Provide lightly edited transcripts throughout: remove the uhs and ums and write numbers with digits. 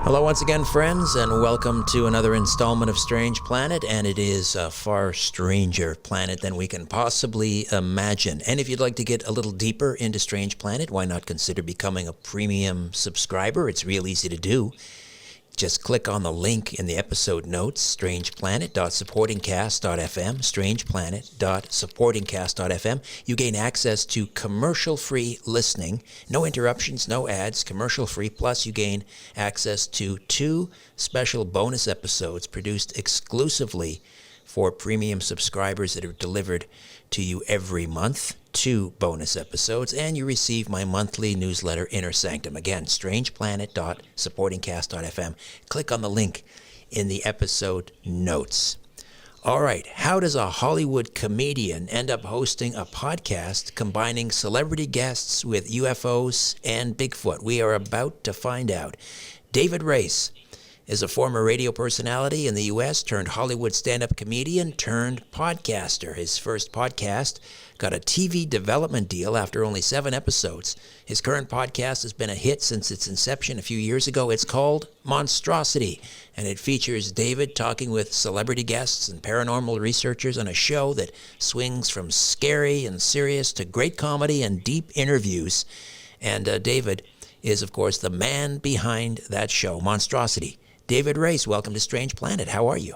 Hello once again, friends, and welcome to another installment of Strange Planet, and it is a far stranger planet than we can possibly imagine. And if you'd like to get a little deeper into Strange Planet, why not consider becoming a premium subscriber? It's real easy to do. Just click on the link in the episode notes, strangeplanet.supportingcast.fm, strangeplanet.supportingcast.fm. You gain access to commercial-free listening, no interruptions, no ads, commercial-free, plus you gain access to 2 special bonus episodes produced exclusively for premium subscribers that are delivered to you every month. 2 bonus episodes, and you receive my monthly newsletter, Inner Sanctum. Again, strangeplanet.supportingcast.fm. Click on the link in the episode notes. All right, how does a Hollywood comedian end up hosting a podcast combining celebrity guests with UFOs and Bigfoot? We are about to find out. David Race is a former radio personality in the U.S. turned Hollywood stand-up comedian turned podcaster. His first podcast got a TV development deal after only 7 episodes. His current podcast has been a hit since its inception a few years ago. It's called Monstrosity, and it features David talking with celebrity guests and paranormal researchers on a show that swings from scary and serious to great comedy and deep interviews. And David is, of course, the man behind that show, Monstrosity. David Race, welcome to Strange Planet. How are you?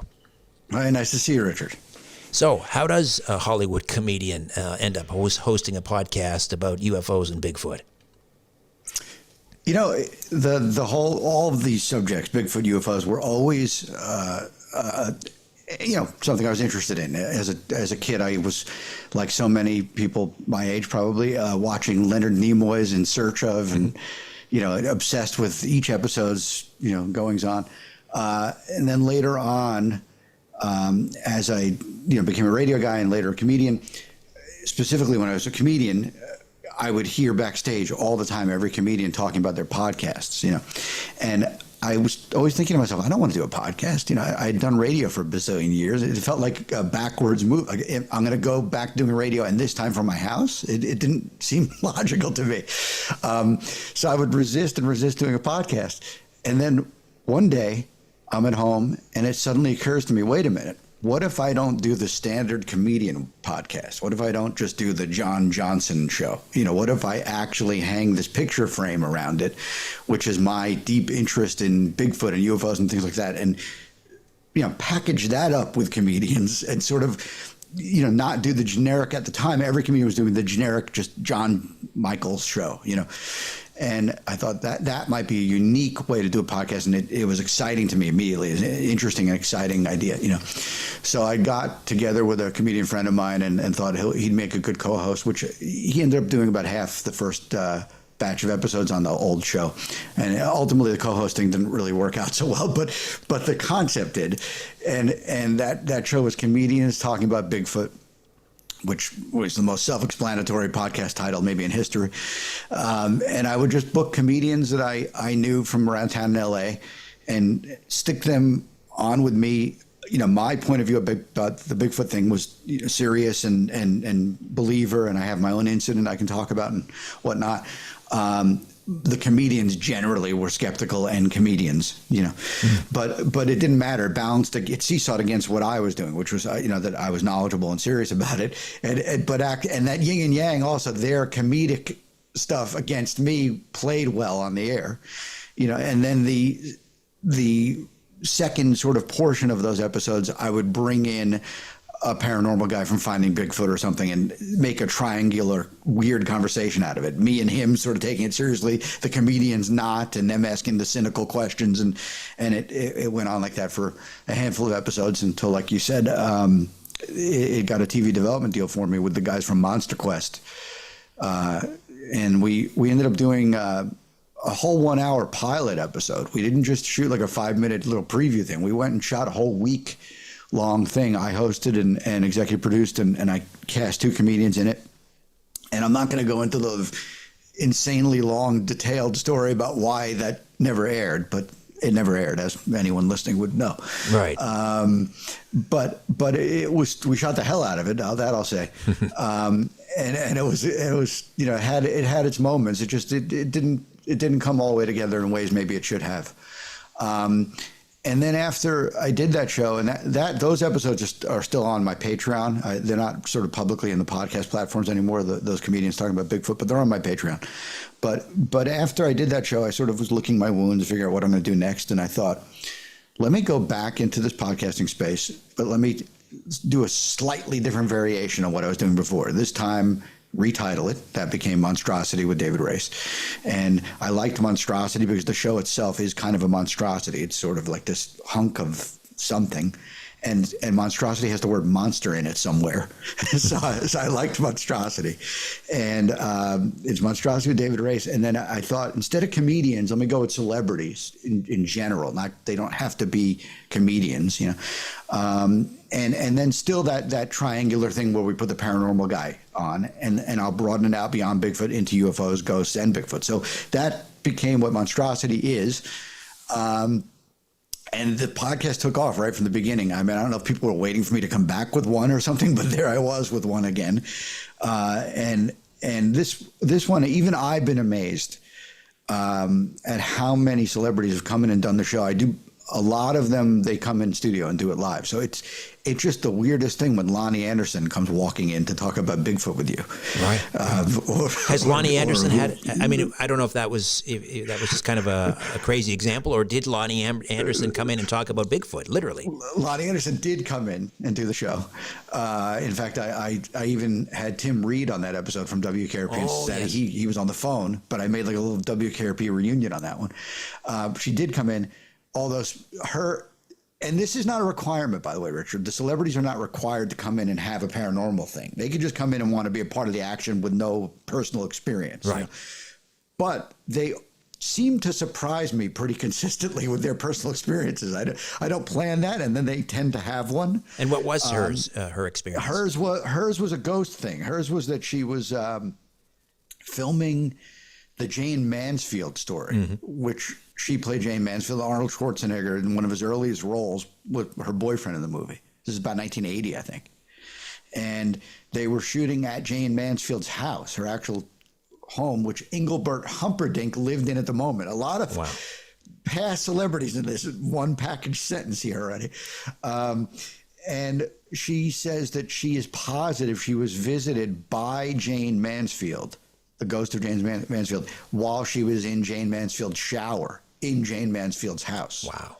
Hi, nice to see you, Richard. So, how does a Hollywood comedian end up hosting a podcast about UFOs and Bigfoot? You know, all of these subjects, Bigfoot, UFOs, were always, something I was interested in. As a kid, I was, like so many people my age probably, watching Leonard Nimoy's In Search Of, and obsessed with each episode's goings on. And then later on, as I became a radio guy and later a comedian, specifically when I was a comedian, I would hear backstage all the time every comedian talking about their podcasts, and I was always thinking to myself, I don't want to do a podcast. I had done radio for a bazillion years. It felt like a backwards move. Like, I'm going to go back doing radio, and this time from my house. It didn't seem logical to me. So I would resist doing a podcast. And then one day I'm at home, and it suddenly occurs to me, wait a minute. What if I don't do the standard comedian podcast? What if I don't just do the John Johnson show? What if I actually hang this picture frame around it, which is my deep interest in Bigfoot and UFOs and things like that, and package that up with comedians and sort of not do the generic. At the time, every comedian was doing the generic, just John Michaels show, And I thought that might be a unique way to do a podcast, and it was exciting to me immediately. It was an interesting and exciting idea, So I got together with a comedian friend of mine and thought he'd make a good co-host, which he ended up doing about half the first batch of episodes on the old show. And ultimately the co-hosting didn't really work out so well, but the concept did. And that show was comedians talking about Bigfoot, which was the most self-explanatory podcast title maybe in history. And I would just book comedians that I knew from around town in L.A. and stick them on with me. My point of view about the Bigfoot thing was serious and believer, and I have my own incident I can talk about and whatnot. The comedians generally were skeptical and comedians, but it didn't matter. It seesawed against what I was doing, which was, that I was knowledgeable and serious about it. And that yin and yang also, their comedic stuff against me played well on the air, and then the second sort of portion of those episodes, I would bring in a paranormal guy from Finding Bigfoot or something and make a triangular weird conversation out of it. Me and him sort of taking it seriously, the comedians not, and them asking the cynical questions. And it went on like that for a handful of episodes until, like you said, it got a TV development deal for me with the guys from Monster Quest. And we ended up doing a whole 1-hour pilot episode. We didn't just shoot like a 5-minute little preview thing. We went and shot a whole week-long thing. I hosted and executive produced, and I cast 2 comedians in it. And I'm not going to go into the insanely long, detailed story about why that never aired, but it never aired, as anyone listening would know. Right. But it was, we shot the hell out of it. That I'll say. And it was it had its moments. It didn't come all the way together in ways maybe it should have. And then after I did that show, and those episodes are still on my Patreon. They're not sort of publicly in the podcast platforms anymore, those comedians talking about Bigfoot, but they're on my Patreon. But after I did that show, I sort of was licking my wounds to figure out what I'm going to do next. And I thought, let me go back into this podcasting space, but let me do a slightly different variation of what I was doing before. This time, retitle it. That became Monstrosity with David Race. And I liked Monstrosity because the show itself is kind of a monstrosity. It's sort of like this hunk of something. And Monstrosity has the word monster in it somewhere. so I liked Monstrosity. And it's Monstrosity with David Race. And then I thought, instead of comedians, let me go with celebrities in general. They don't have to be comedians, you know. And then still that triangular thing where we put the paranormal guy on, and I'll broaden it out beyond Bigfoot into UFOs, ghosts, and Bigfoot. So that became what Monstrosity is. And the podcast took off right from the beginning. I mean, I don't know if people were waiting for me to come back with one or something, but there I was with one again. And this one, even I've been amazed at how many celebrities have come in and done the show. A lot of them, they come in studio and do it live. So it's just the weirdest thing when Lonnie Anderson comes walking in to talk about Bigfoot with you. Right. Has Lonnie Anderson had? I mean, I don't know if that was just kind of a crazy example, or did Lonnie Anderson come in and talk about Bigfoot? Literally. Lonnie Anderson did come in and do the show. In fact, I even had Tim Reed on that episode from WKRP. Oh, yes. He was on the phone, but I made like a little WKRP reunion on that one. She did come in. Although and this is not a requirement, by the way, Richard. The celebrities are not required to come in and have a paranormal thing. They could just come in and want to be a part of the action with no personal experience. Right. You know? But they seem to surprise me pretty consistently with their personal experiences. I don't plan that, and then they tend to have one. And what was her experience? Hers was a ghost thing. Hers was that she was filming the Jane Mansfield story, which she played Jane Mansfield, Arnold Schwarzenegger, in one of his earliest roles with her boyfriend in the movie. This is about 1980, I think. And they were shooting at Jane Mansfield's house, her actual home, which Engelbert Humperdinck lived in at the moment. A lot of past celebrities in this one package sentence here already. And she says that she is positive she was visited by Jane Mansfield, the ghost of Jane Mansfield, while she was in Jane Mansfield's shower in Jane Mansfield's house. Wow.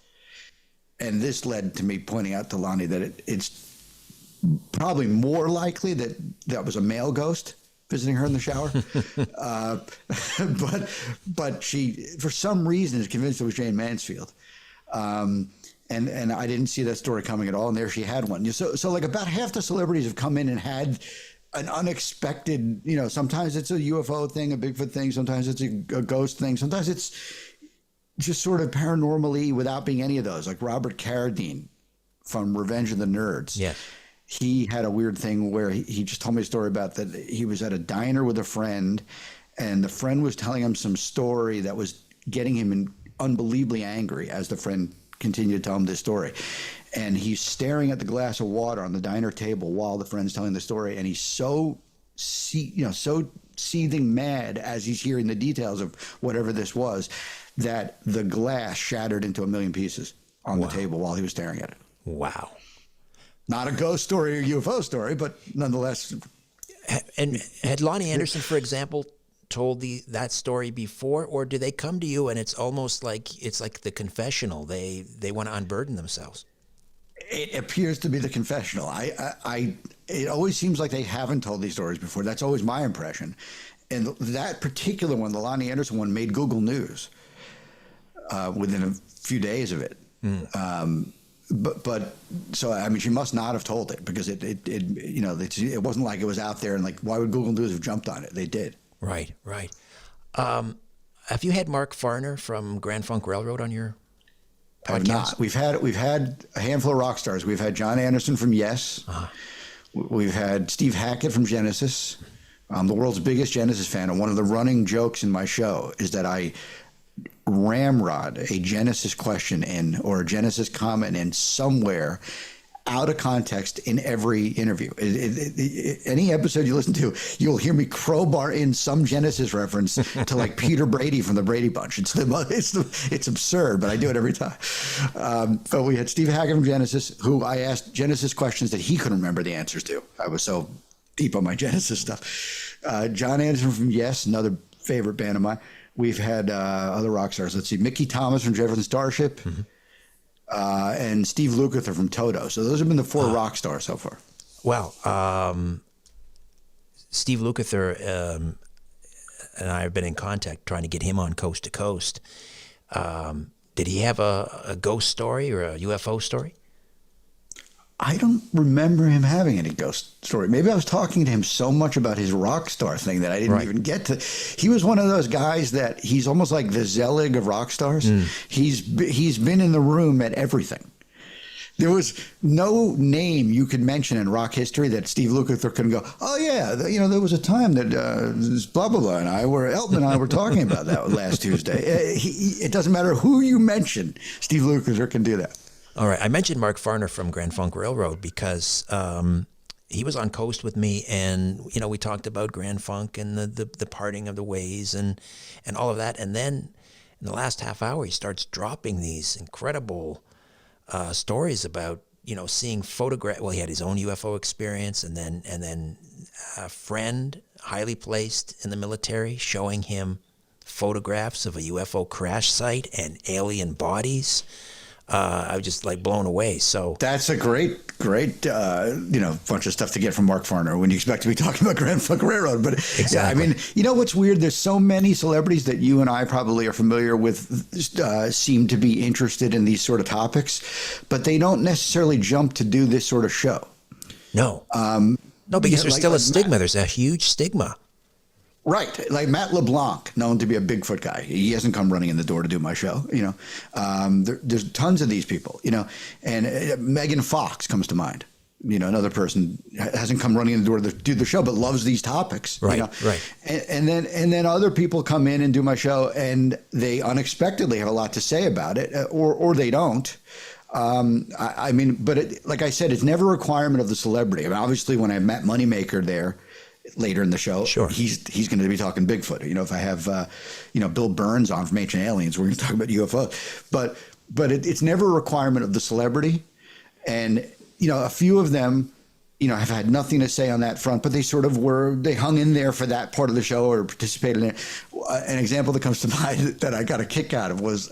And this led to me pointing out to Lonnie that it's probably more likely that was a male ghost visiting her in the shower. But she, for some reason, is convinced it was Jane Mansfield. And I didn't see that story coming at all. And there she had one. So like about half the celebrities have come in and had an unexpected, sometimes it's a UFO thing, a Bigfoot thing. Sometimes it's a ghost thing. Sometimes it's just sort of paranormally without being any of those, like Robert Carradine from Revenge of the Nerds. Yeah. He had a weird thing where he just told me a story about that. He was at a diner with a friend, and the friend was telling him some story that was getting him unbelievably angry as the friend continued to tell him this story. And he's staring at the glass of water on the diner table while the friend's telling the story, and he's so seething mad as he's hearing the details of whatever this was, that the glass shattered into a million pieces on the table while he was staring at it. Wow. Not a ghost story or UFO story, but nonetheless. And had Lonnie Anderson, for example, told that story before, or do they come to you and it's almost like it's like the confessional? They want to unburden themselves. It appears to be the confessional. It always seems like they haven't told these stories before. That's always my impression. And that particular one, the Lonnie Anderson one, made Google News within a few days of it. But so I mean, she must not have told it, because it wasn't like it was out there and like, why would Google News have jumped on it? They did. Right. Have you had Mark Farner from Grand Funk Railroad on your podcast? I've not. We've had a handful of rock stars. We've had John Anderson from Yes. We've had Steve Hackett from Genesis. I'm the world's biggest Genesis fan, and one of the running jokes in my show is that I ramrod a Genesis question in, or a Genesis comment in, somewhere out of context in every interview. Any episode you listen to, you'll hear me crowbar in some Genesis reference to like Peter Brady from the Brady Bunch. It's absurd, but I do it every time. But we had Steve Hackett from Genesis, who I asked Genesis questions that he couldn't remember the answers to. I was so deep on my Genesis stuff. John Anderson from Yes, another favorite band of mine. We've had other rock stars. Let's see, Mickey Thomas from Jefferson Starship, and Steve Lukather from Toto. So those have been the 4 rock stars so far. Well, Steve Lukather and I have been in contact trying to get him on Coast to Coast. Did he have a ghost story or a UFO story? I don't remember him having any ghost story. Maybe I was talking to him so much about his rock star thing that I didn't even get to. He was one of those guys that he's almost like the Zelig of rock stars. He's been in the room at everything. There was no name you could mention in rock history that Steve Lukather couldn't go, oh yeah, there was a time that blah blah blah and Elton and I were talking about that last Tuesday. It doesn't matter who you mention, Steve Lukather can do that. All right. I mentioned Mark Farner from Grand Funk Railroad because he was on Coast with me, and we talked about Grand Funk and the parting of the ways and all of that. And then in the last half hour, he starts dropping these incredible stories about seeing photograph. Well, he had his own UFO experience, and then a friend highly placed in the military showing him photographs of a UFO crash site and alien bodies. I was just like blown away. So that's a great, bunch of stuff to get from Mark Farner when you expect to be talking about Grand Funk Railroad. But exactly. Yeah, I mean, what's weird? There's so many celebrities that you and I probably are familiar with seem to be interested in these sort of topics, but they don't necessarily jump to do this sort of show. No, no, because there's still a stigma. There's a huge stigma. Right. Like Matt LeBlanc, known to be a Bigfoot guy. He hasn't come running in the door to do my show, There's tons of these people, and Megan Fox comes to mind. Another person hasn't come running in the door to do the show, but loves these topics. Right, right. And then other people come in and do my show, and they unexpectedly have a lot to say about it, or they don't. Like I said, it's never a requirement of the celebrity. I mean, obviously, when I met Moneymaker there later in the show, sure, he's going to be talking Bigfoot. If I have Bill Burns on from Ancient Aliens, we're going to talk about UFO. But it's never a requirement of the celebrity, and a few of them have had nothing to say on that front, but they sort of they hung in there for that part of the show or participated in it. An example that comes to mind that I got a kick out of was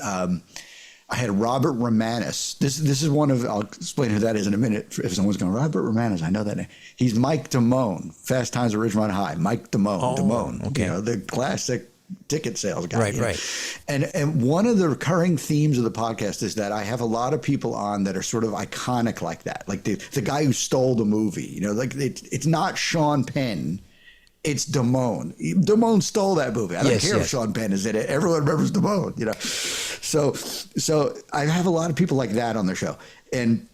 I had Robert Romanus. This is one of, I'll explain who that is in a minute. If someone's going, Robert Romanus, I know that name. He's Mike Damone, Fast Times at Ridgemont High. Mike Damone, okay. The classic ticket sales guy. Right. And one of the recurring themes of the podcast is that I have a lot of people on that are sort of iconic like that. Like the guy who stole the movie, it's not Sean Penn. It's Damone. Damone stole that movie. I don't care if Sean Penn is in it. Everyone remembers Damone, So I have a lot of people like that on the show. And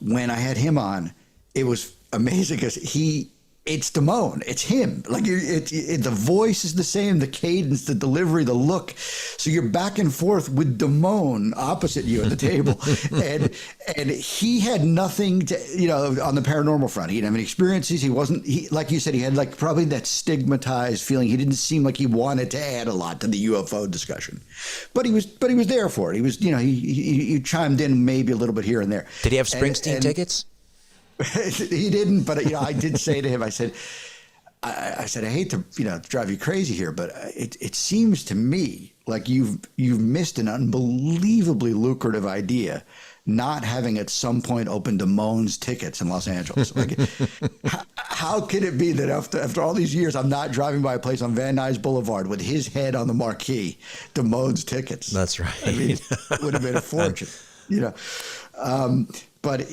when I had him on, it was amazing because it's Damone. It's him. Like the voice is the same, the cadence, the delivery, the look. So you're back and forth with Damone opposite you at the table, and he had nothing to, on the paranormal front. He didn't have any experiences. He wasn't. Like you said, he had like probably that stigmatized feeling. He didn't seem like he wanted to add a lot to the UFO discussion, but he was there for it. He was, he chimed in maybe a little bit here and there. Did he have Springsteen tickets? He didn't, but I did say to him, I said, I hate to drive you crazy here, but it seems to me like you've missed an unbelievably lucrative idea, not having at some point opened Damone's tickets in Los Angeles. Like, how can it be that after all these years, I'm not driving by a place on Van Nuys Boulevard with his head on the marquee, Damone's tickets? That's right. I mean, it would have been a fortune, But,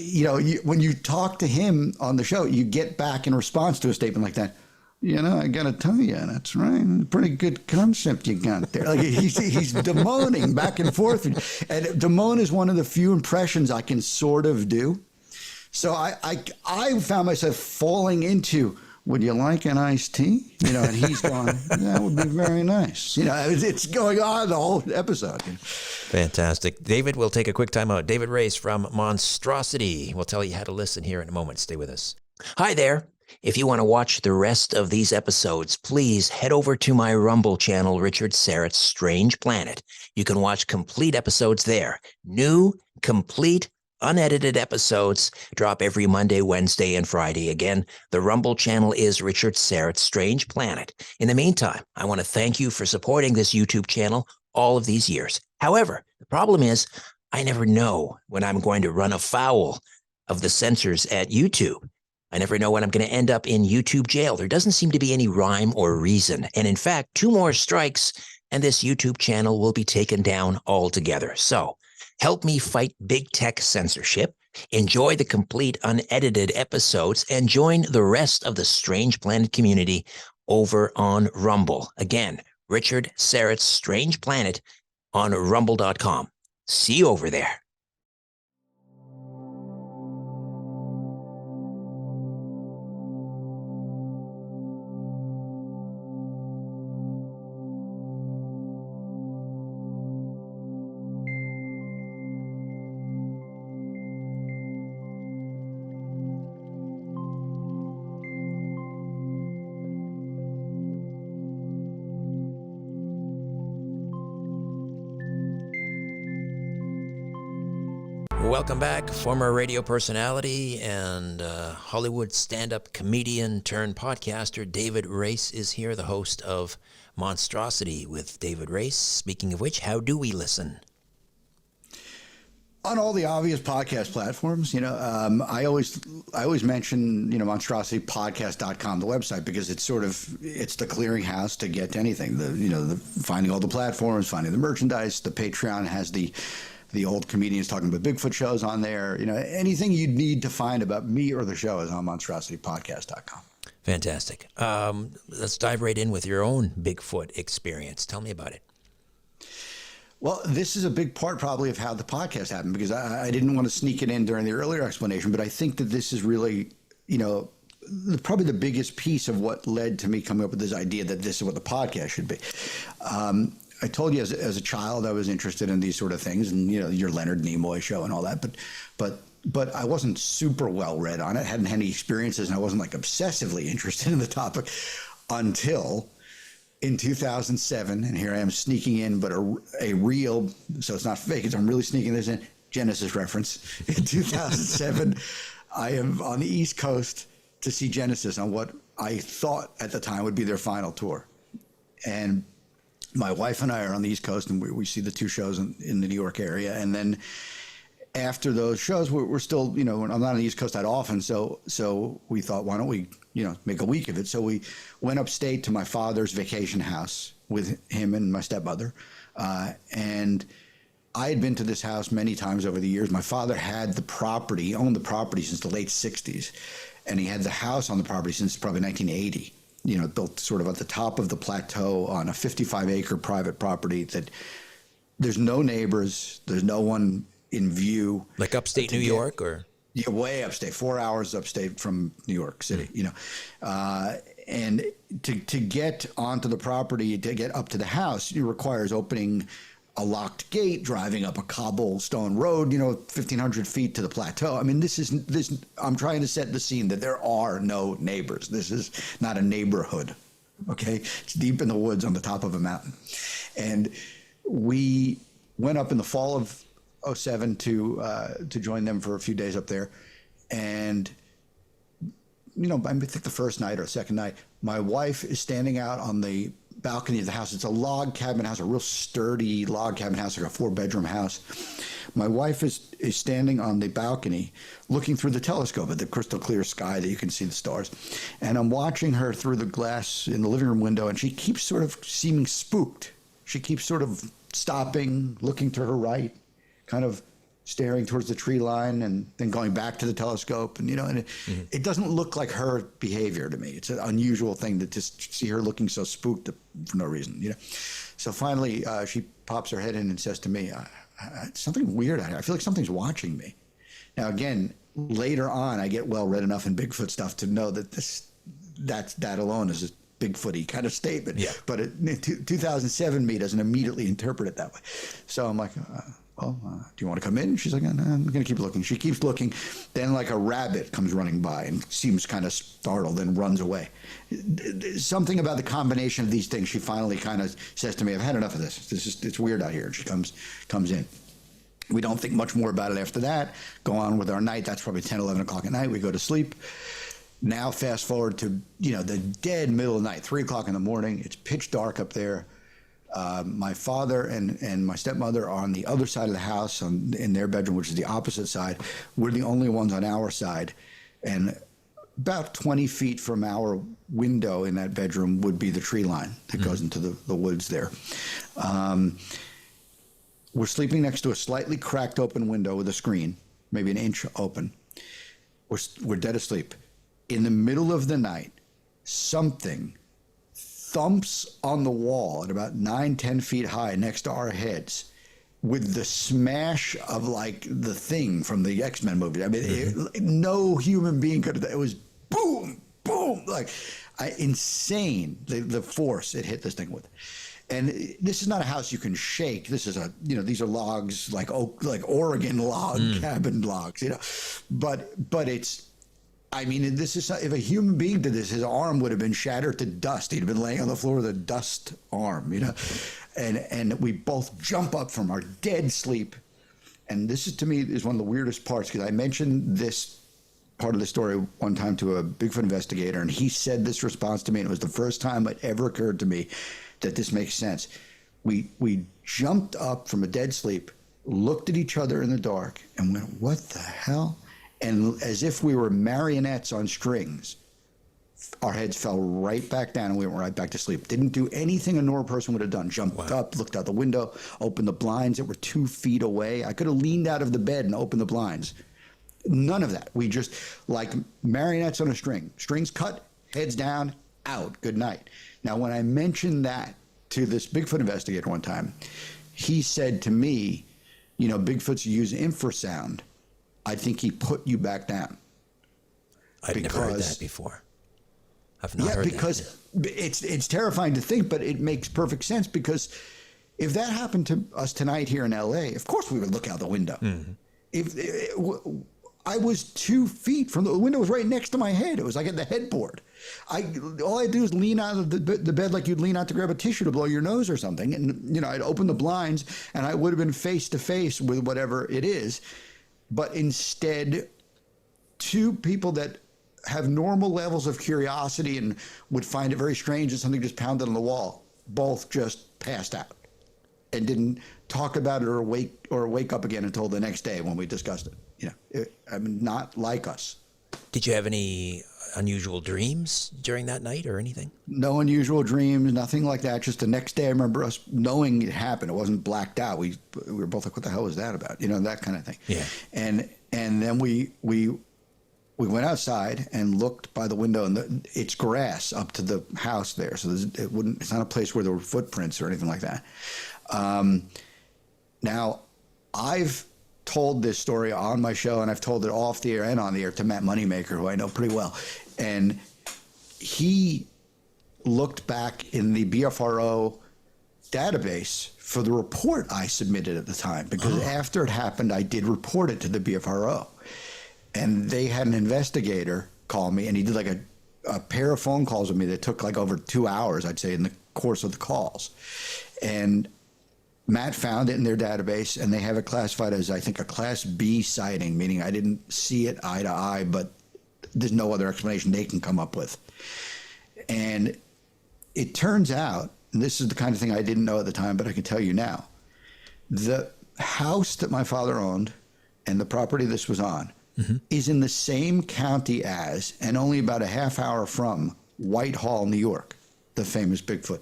when you talk to him on the show, you get back in response to a statement like that. I got to tell you, that's right. Pretty good concept you got there. Like he's Damoning back and forth. And Damone is one of the few impressions I can sort of do. So I found myself falling into, would you like an iced tea? And he's going, that would be very nice. It's going on the whole episode. Fantastic. David, we'll take a quick time out. David Race from Monstrosity. We'll tell you how to listen here in a moment. Stay with us. Hi there. If you want to watch the rest of these episodes, please head over to my Rumble channel, Richard Serrett's Strange Planet. You can watch complete episodes there. New, complete, unedited episodes drop every Monday, Wednesday, and Friday. Again, the Rumble channel is Richard Serrett's Strange Planet. In the meantime, I want to thank you for supporting this YouTube channel all of these years. However, the problem is I never know when I'm going to run afoul of the censors at YouTube. I never know when I'm going to end up in YouTube jail. There doesn't seem to be any rhyme or reason. And in fact, 2 more strikes and this YouTube channel will be taken down altogether. So help me fight big tech censorship, enjoy the complete unedited episodes, and join the rest of the Strange Planet community over on Rumble. Again, Richard Serrett's Strange Planet on rumble.com. See you over there. Welcome back. Former radio personality and Hollywood stand-up comedian turned podcaster David Race is here, the host of Monstrosity with David Race. Speaking of which, how do we listen? On all the obvious podcast platforms, I always mention, monstrositypodcast.com, the website, because it's the clearinghouse to get to anything. The finding all the platforms, finding the merchandise. The Patreon has the old comedians talking about Bigfoot shows on there. Anything you'd need to find about me or the show is on monstrositypodcast.com. Fantastic. Let's dive right in with your own Bigfoot experience. Tell me about it. Well, this is a big part probably of how the podcast happened, because I didn't want to sneak it in during the earlier explanation, but I think that this is really, probably the biggest piece of what led to me coming up with this idea that this is what the podcast should be. I told you as a child I was interested in these sort of things, and your Leonard Nimoy show and all that, but I wasn't super well read on it, hadn't had any experiences, and I wasn't like obsessively interested in the topic until in 2007, and here I am sneaking in, but a real, so it's not fake, I'm really sneaking this in, Genesis reference. In 2007, I am on the East Coast to see Genesis on what I thought at the time would be their final tour. And my wife and I are on the East Coast, and we see the 2 shows in the New York area. And then after those shows, we're still, I'm not on the East Coast that often. So we thought, why don't we, make a week of it? So we went upstate to my father's vacation house with him and my stepmother. And I had been to this house many times over the years. My father had the property, owned the property since the late 60s. And he had the house on the property since probably 1980. Built sort of at the top of the plateau on a 55-acre private property that there's no neighbors, there's no one in view. Like upstate New York, or? Yeah, way upstate, 4 hours upstate from New York City, And to get onto the property, to get up to the house, it requires opening a locked gate, driving up a cobblestone road, 1,500 feet to the plateau. I mean, I'm trying to set the scene that there are no neighbors. This is not a neighborhood, okay? It's deep in the woods on the top of a mountain. And we went up in the fall of 2007 to join them for a few days up there. And, I think the first night or second night, my wife is standing out on the balcony of the house. It's a log cabin house, a real sturdy log cabin house, like a 4-bedroom house. My wife is standing on the balcony looking through the telescope at the crystal clear sky that you can see the stars. And I'm watching her through the glass in the living room window, and she keeps sort of seeming spooked. She keeps sort of stopping, looking to her right, kind of staring towards the tree line, and then going back to the telescope. And, it doesn't look like her behavior to me. It's an unusual thing to just see her looking so spooked for no reason, So finally, she pops her head in and says to me, something weird out here. I feel like something's watching me. Now, again, later on, I get well read enough in Bigfoot stuff to know that that alone is Bigfooty kind of statement. Yeah. But 2007 me doesn't immediately interpret it that way. So I'm like, do you want to come in? She's like, no, I'm going to keep looking. She keeps looking. Then like a rabbit comes running by and seems kind of startled and runs away. Something about the combination of these things, she finally kind of says to me, I've had enough of this. It's weird out here. And she comes in. We don't think much more about it after that. Go on with our night. That's probably 10, 11 o'clock at night. We go to sleep. Now fast forward to, the dead middle of the night, 3 o'clock in the morning. It's pitch dark up there. My father and my stepmother are on the other side of the house in their bedroom, which is the opposite side. We're the only ones on our side. And about 20 feet from our window in that bedroom would be the tree line that goes into the woods there. We're sleeping next to a slightly cracked open window with a screen, maybe an inch open. We're dead asleep. In the middle of the night, something thumps on the wall at about 9-10 feet high next to our heads with the smash of like the Thing from the X-Men movie. I mean, no human being could have done it. It was boom, boom, like insane, the force it hit this thing with. And this is not a house you can shake. This is these are logs, like Oregon log cabin logs, but it's, I mean, this is, if a human being did this, his arm would have been shattered to dust. He'd have been laying on the floor with a dust arm, and we both jump up from our dead sleep. And this is, to me, is one of the weirdest parts, because I mentioned this part of the story one time to a Bigfoot investigator, and he said this response to me, and it was the first time it ever occurred to me that this makes sense. We jumped up from a dead sleep, looked at each other in the dark, and went, what the hell? And as if we were marionettes on strings, our heads fell right back down and we went right back to sleep. Didn't do anything a normal person would have done. Jumped up, looked out the window, opened the blinds that were 2 feet away. I could have leaned out of the bed and opened the blinds. None of that. We just, like marionettes on a string. Strings cut, heads down, out. Good night. Now, when I mentioned that to this Bigfoot investigator one time, he said to me, Bigfoots use infrasound. I think he put you back down. I've never heard that before. I've not heard that. Yeah, because it's terrifying to think, but it makes perfect sense, because if that happened to us tonight here in LA, of course we would look out the window. Mm-hmm. If I was 2 feet from the window, was right next to my head. It was like at the headboard. All I do is lean out of the bed like you'd lean out to grab a tissue to blow your nose or something. And, I'd open the blinds and I would have been face to face with whatever it is. But instead, two people that have normal levels of curiosity and would find it very strange that something just pounded on the wall, both just passed out and didn't talk about it or wake up again until the next day when we discussed it. Not like us. Did you have any unusual dreams during that night or anything? No unusual dreams, nothing like that. Just the next day, I remember us knowing it happened. It wasn't blacked out. We were both like, "What the hell was that about?" That kind of thing. Yeah. And then we went outside and looked by the window, and it's grass up to the house there, so it's not a place where there were footprints or anything like that. Now, I've told this story on my show, and I've told it off the air and on the air to Matt Moneymaker, who I know pretty well. And he looked back in the BFRO database for the report I submitted at the time, because after it happened, I did report it to the BFRO. And they had an investigator call me, and he did like a pair of phone calls with me that took like over 2 hours, I'd say, in the course of the calls. And Matt found it in their database, and they have it classified as, I think, a Class B sighting, meaning I didn't see it eye to eye, but there's no other explanation they can come up with. And it turns out, and this is the kind of thing I didn't know at the time, but I can tell you now, the house that my father owned and the property this was on is in the same county as, and only about a half hour from, Whitehall, New York, the famous Bigfoot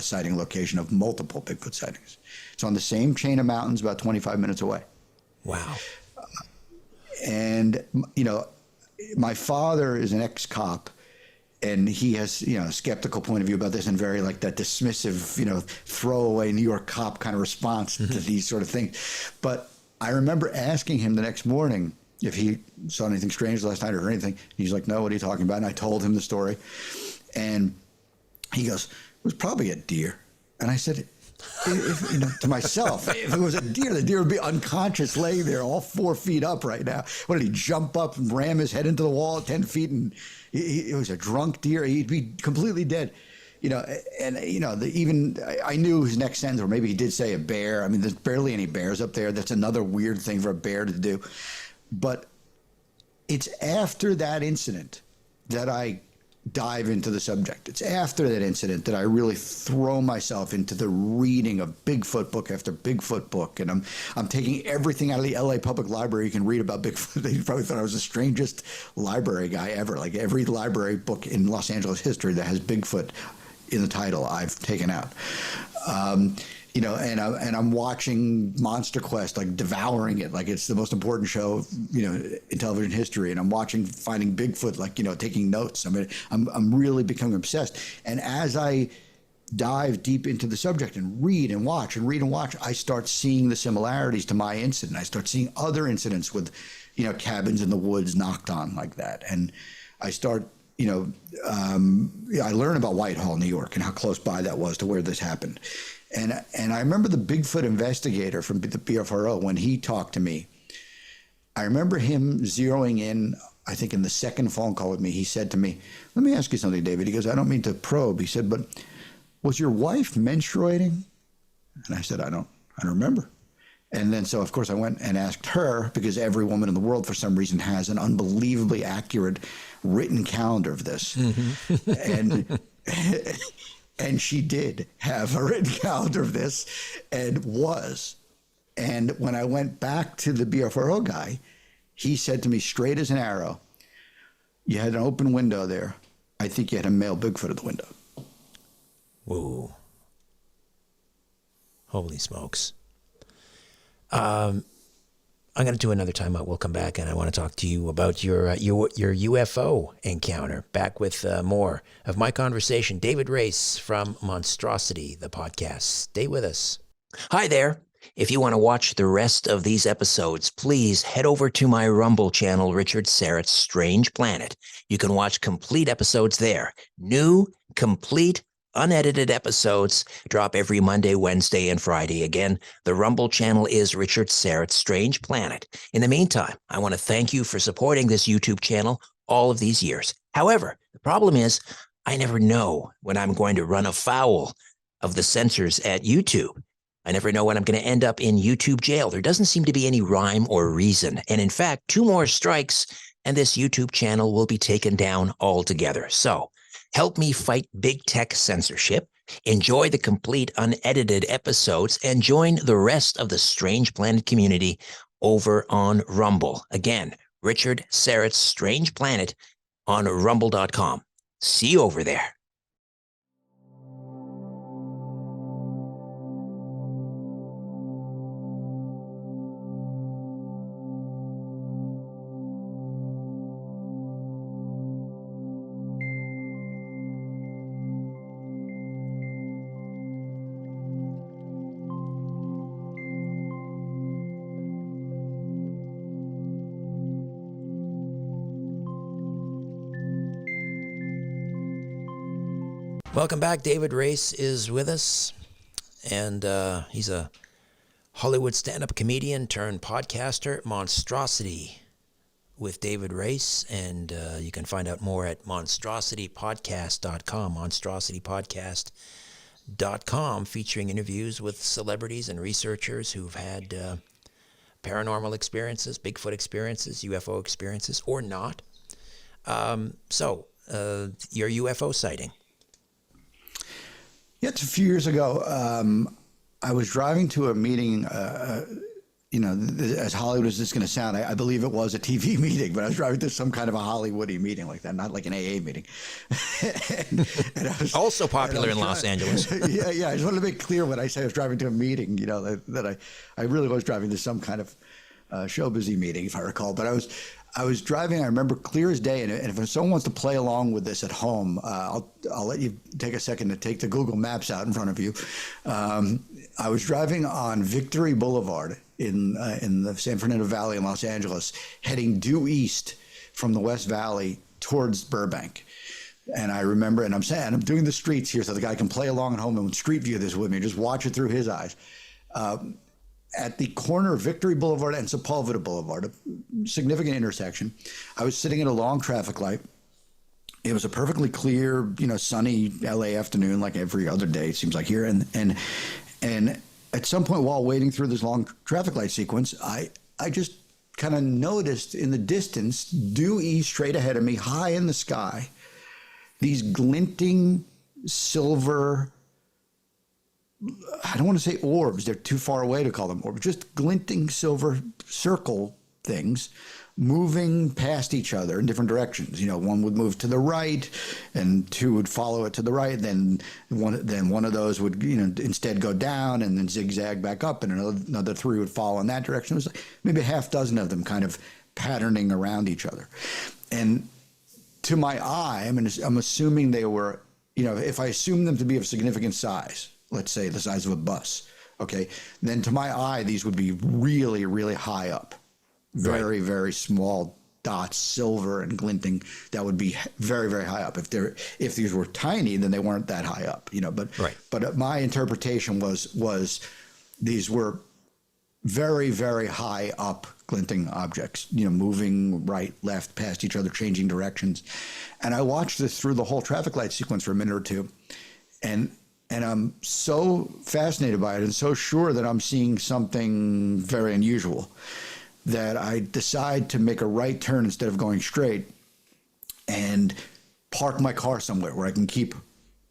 sighting location of multiple Bigfoot sightings. It's on the same chain of mountains, about 25 minutes away. Wow. And, my father is an ex-cop, and he has, a skeptical point of view about this, and very like that dismissive, throwaway New York cop kind of response to these sort of things. But I remember asking him the next morning if he saw anything strange last night or anything. He's like, "No, what are you talking about?" And I told him the story. And He goes, it was probably a deer. And I said, to myself, if it was a deer, the deer would be unconscious laying there all 4 feet up right now. What did he jump up and ram his head into the wall at 10 feet? And it was a drunk deer. He'd be completely dead. I knew his next sentence, or maybe he did say a bear. I mean, there's barely any bears up there. That's another weird thing for a bear to do. But it's after that incident that I dive into the subject. It's after that incident that I really throw myself into the reading of Bigfoot book after Bigfoot book, and I'm taking everything out of the LA Public Library you can read about Bigfoot. They probably thought I was the strangest library guy ever. Like every library book in Los Angeles history that has Bigfoot in the title, I've taken out. And I'm watching Monster Quest, like devouring it, like it's the most important show, in television history. And I'm finding Bigfoot, like, taking notes. I mean, I'm really becoming obsessed. And as I dive deep into the subject and read and watch, I start seeing the similarities to my incident. I start seeing other incidents with, cabins in the woods knocked on like that. And I start, I learn about Whitehall, New York, and how close by that was to where this happened. And I remember the Bigfoot investigator from the BFRO, when he talked to me, I remember him zeroing in, I think in the second phone call with me, he said to me, let me ask you something, David. He goes, I don't mean to probe. He said, but was your wife menstruating? And I said, I don't remember. And then, so of course I went and asked her, because every woman in the world for some reason has an unbelievably accurate written calendar of this. Mm-hmm. And she did have a written calendar of this, and was. And when I went back to the BFRO guy, he said to me straight as an arrow, you had an open window there. I think you had a male Bigfoot at the window. Whoa. Holy smokes. I'm going to do another time out. We'll come back, and I want to talk to you about your UFO encounter. Back with more of my conversation. David Race from Monstrosity, the podcast. Stay with us. Hi there. If you want to watch the rest of these episodes, please head over to my Rumble channel, Richard Serrett's Strange Planet. You can watch complete episodes there. New, complete, unedited episodes drop every Monday, Wednesday, and Friday. Again, the Rumble channel is Richard Serrett's Strange Planet. In the meantime, I want to thank you for supporting this YouTube channel all of these years. However, the problem is I never know when I'm going to run afoul of the censors at YouTube. I never know when I'm going to end up in YouTube jail. There doesn't seem to be any rhyme or reason. And in fact, 2 more strikes and this YouTube channel will be taken down altogether. So help me fight big tech censorship, enjoy the complete unedited episodes, and join the rest of the Strange Planet community over on Rumble. Again, Richard Serrett's Strange Planet on rumble.com. See you over there. Welcome back. David Race is with us, and he's a Hollywood stand-up comedian turned podcaster. Monstrosity with David Race, and you can find out more at monstrositypodcast.com, monstrositypodcast.com, featuring interviews with celebrities and researchers who've had paranormal experiences, Bigfoot experiences, UFO experiences, or not. So, your UFO sighting. Yeah, it's a few years ago. I was driving to a meeting, as Hollywood as this is going to sound, I believe it was a TV meeting, but I was driving to some kind of a Hollywoody meeting like that, not like an AA meeting. and I was, also popular in Los Angeles. Yeah. I just wanted to make clear when I say I was driving to a meeting, that I really was driving to some kind of show busy meeting, if I recall. But I was driving, I remember clear as day, and if someone wants to play along with this at home, I'll let you take a second to take the Google Maps out in front of you. I was driving on Victory Boulevard in the San Fernando Valley in Los Angeles, heading due east from the West Valley towards Burbank. And I remember, and I'm saying, I'm doing the streets here so the guy can play along at home and street view this with me, just watch it through his eyes. At the corner of Victory Boulevard and Sepulveda Boulevard, a significant intersection, I was sitting at a long traffic light. It was a perfectly clear, sunny LA afternoon, like every other day, it seems like here. And at some point while waiting through this long traffic light sequence, I just kind of noticed in the distance, due east, straight ahead of me, high in the sky, these glinting silver, I don't want to say orbs, they're too far away to call them orbs, just glinting silver circle things moving past each other in different directions. One would move to the right and two would follow it to the right. Then one of those would, instead go down and then zigzag back up, and another three would follow in that direction. It was like maybe a half dozen of them kind of patterning around each other. And to my eye, I'm assuming they were, if I assume them to be of significant size, let's say the size of a bus, okay, then to my eye, these would be really, really high up. Very, right. Very small dots, silver and glinting, that would be very, very high up. If these were tiny, then they weren't that high up, But my interpretation was these were very, very high up glinting objects, moving right, left, past each other, changing directions. And I watched this through the whole traffic light sequence for a minute or two, and I'm so fascinated by it and so sure that I'm seeing something very unusual that I decide to make a right turn instead of going straight and park my car somewhere where I can keep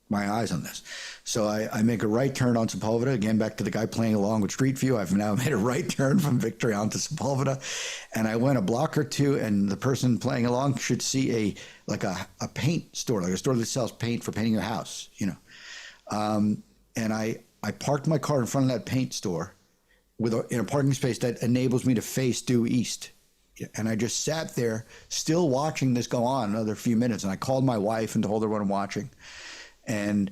my eyes on this. So I make a right turn on Sepulveda, again, back to the guy playing along with Street View. I've now made a right turn from Victory onto Sepulveda, and I went a block or two, and the person playing along should see a paint store, like a store that sells paint for painting your house, And I parked my car in front of that paint store in a parking space that enables me to face due east. And I just sat there still watching this go on another few minutes. And I called my wife and told her what I'm watching. And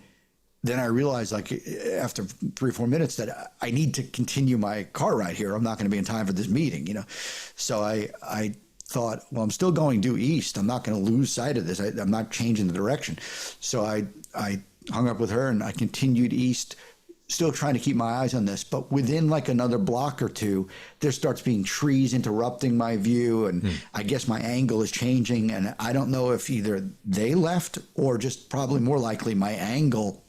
then I realized, after 3 or 4 minutes, that I need to continue my car ride here. I'm not going to be in time for this meeting, So I thought, well, I'm still going due east. I'm not going to lose sight of this. I'm not changing the direction. So I hung up with her and I continued east, still trying to keep my eyes on this. But within another block or two, there starts being trees interrupting my view. And I guess my angle is changing. And I don't know if either they left or just probably more likely my angle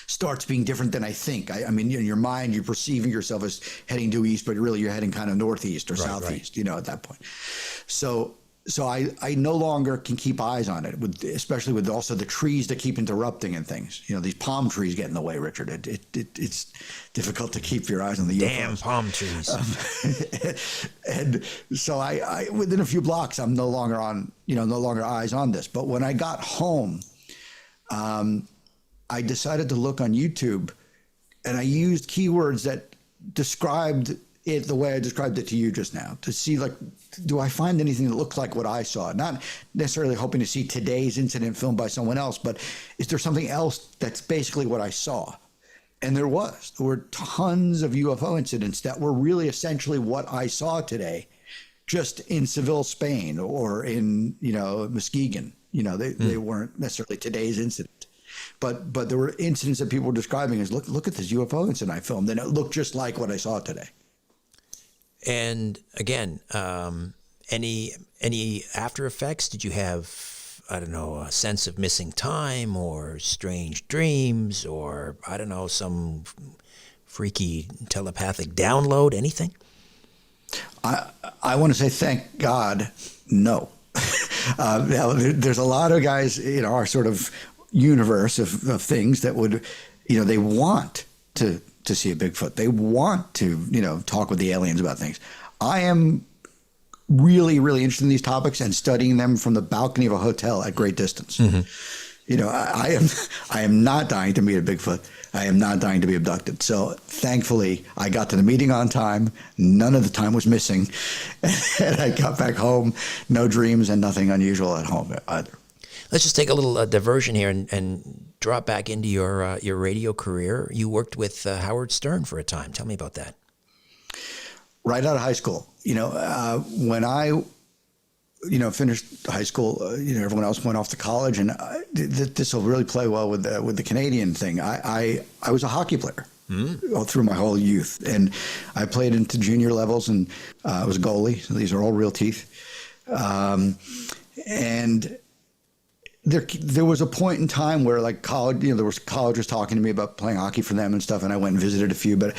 starts being different than I think. I mean, in your mind, you're perceiving yourself as heading due east, but really you're heading kind of northeast or southeast, at that point. So I no longer can keep eyes on it, especially with also the trees that keep interrupting and things. These palm trees get in the way, Richard. It's difficult to keep your eyes on the damn UFOs. Palm trees. And so I within a few blocks, I'm no longer eyes on this. But when I got home, I decided to look on YouTube, and I used keywords that described it the way I described it to you just now, to see do I find anything that looks like what I saw? Not necessarily hoping to see today's incident filmed by someone else, but is there something else that's basically what I saw? And there were tons of UFO incidents that were really essentially what I saw today, just in Seville, Spain, or in, Muskegon. They weren't necessarily today's incident. But there were incidents that people were describing as, look at this UFO incident I filmed, and it looked just like what I saw today. And again, any after effects? Did you have, I don't know, a sense of missing time or strange dreams or, I don't know, some freaky telepathic download, anything? I want to say thank God, no. There's a lot of guys in our sort of universe of things that would, they want to see a Bigfoot. They want to, talk with the aliens about things. I am really, really interested in these topics and studying them from the balcony of a hotel at great distance. Mm-hmm. I am not dying to meet a Bigfoot. I am not dying to be abducted. So thankfully, I got to the meeting on time. None of the time was missing. And I got back home, no dreams and nothing unusual at home either. Let's just take a little diversion here and drop back into your radio career. You worked with Howard Stern for a time. Tell me about that. Right out of high school, when I finished high school, everyone else went off to college, and this will really play well with the Canadian thing. I was a hockey player all through my whole youth, and I played into junior levels, and I was a goalie. So these are all real teeth. And there was a point in time where, like, college, there was colleges talking to me about playing hockey for them and stuff, and I went and visited a few, but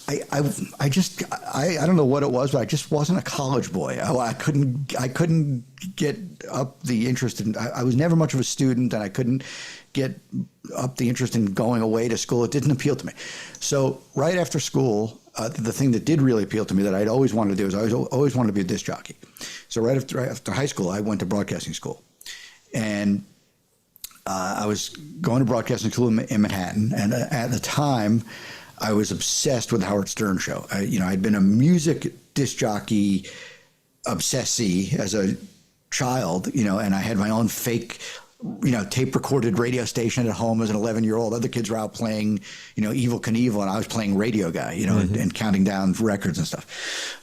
I don't know what it was, but I just wasn't a college boy. I couldn't get up the interest in. I was never much of a student, and I couldn't get up the interest in going away to school. It didn't appeal to me. So right after school, the thing that did really appeal to me that I'd always wanted to do is I always wanted to be a disc jockey. So right after high school, I went to broadcasting school, and I was going to broadcasting school in Manhattan, and at the time, I was obsessed with the Howard Stern show. I'd been a music disc jockey obsessee as a child, and I had my own fake, tape recorded radio station at home as an 11-year-old. Other kids were out playing, Evel Knievel, and I was playing radio guy, and counting down records and stuff.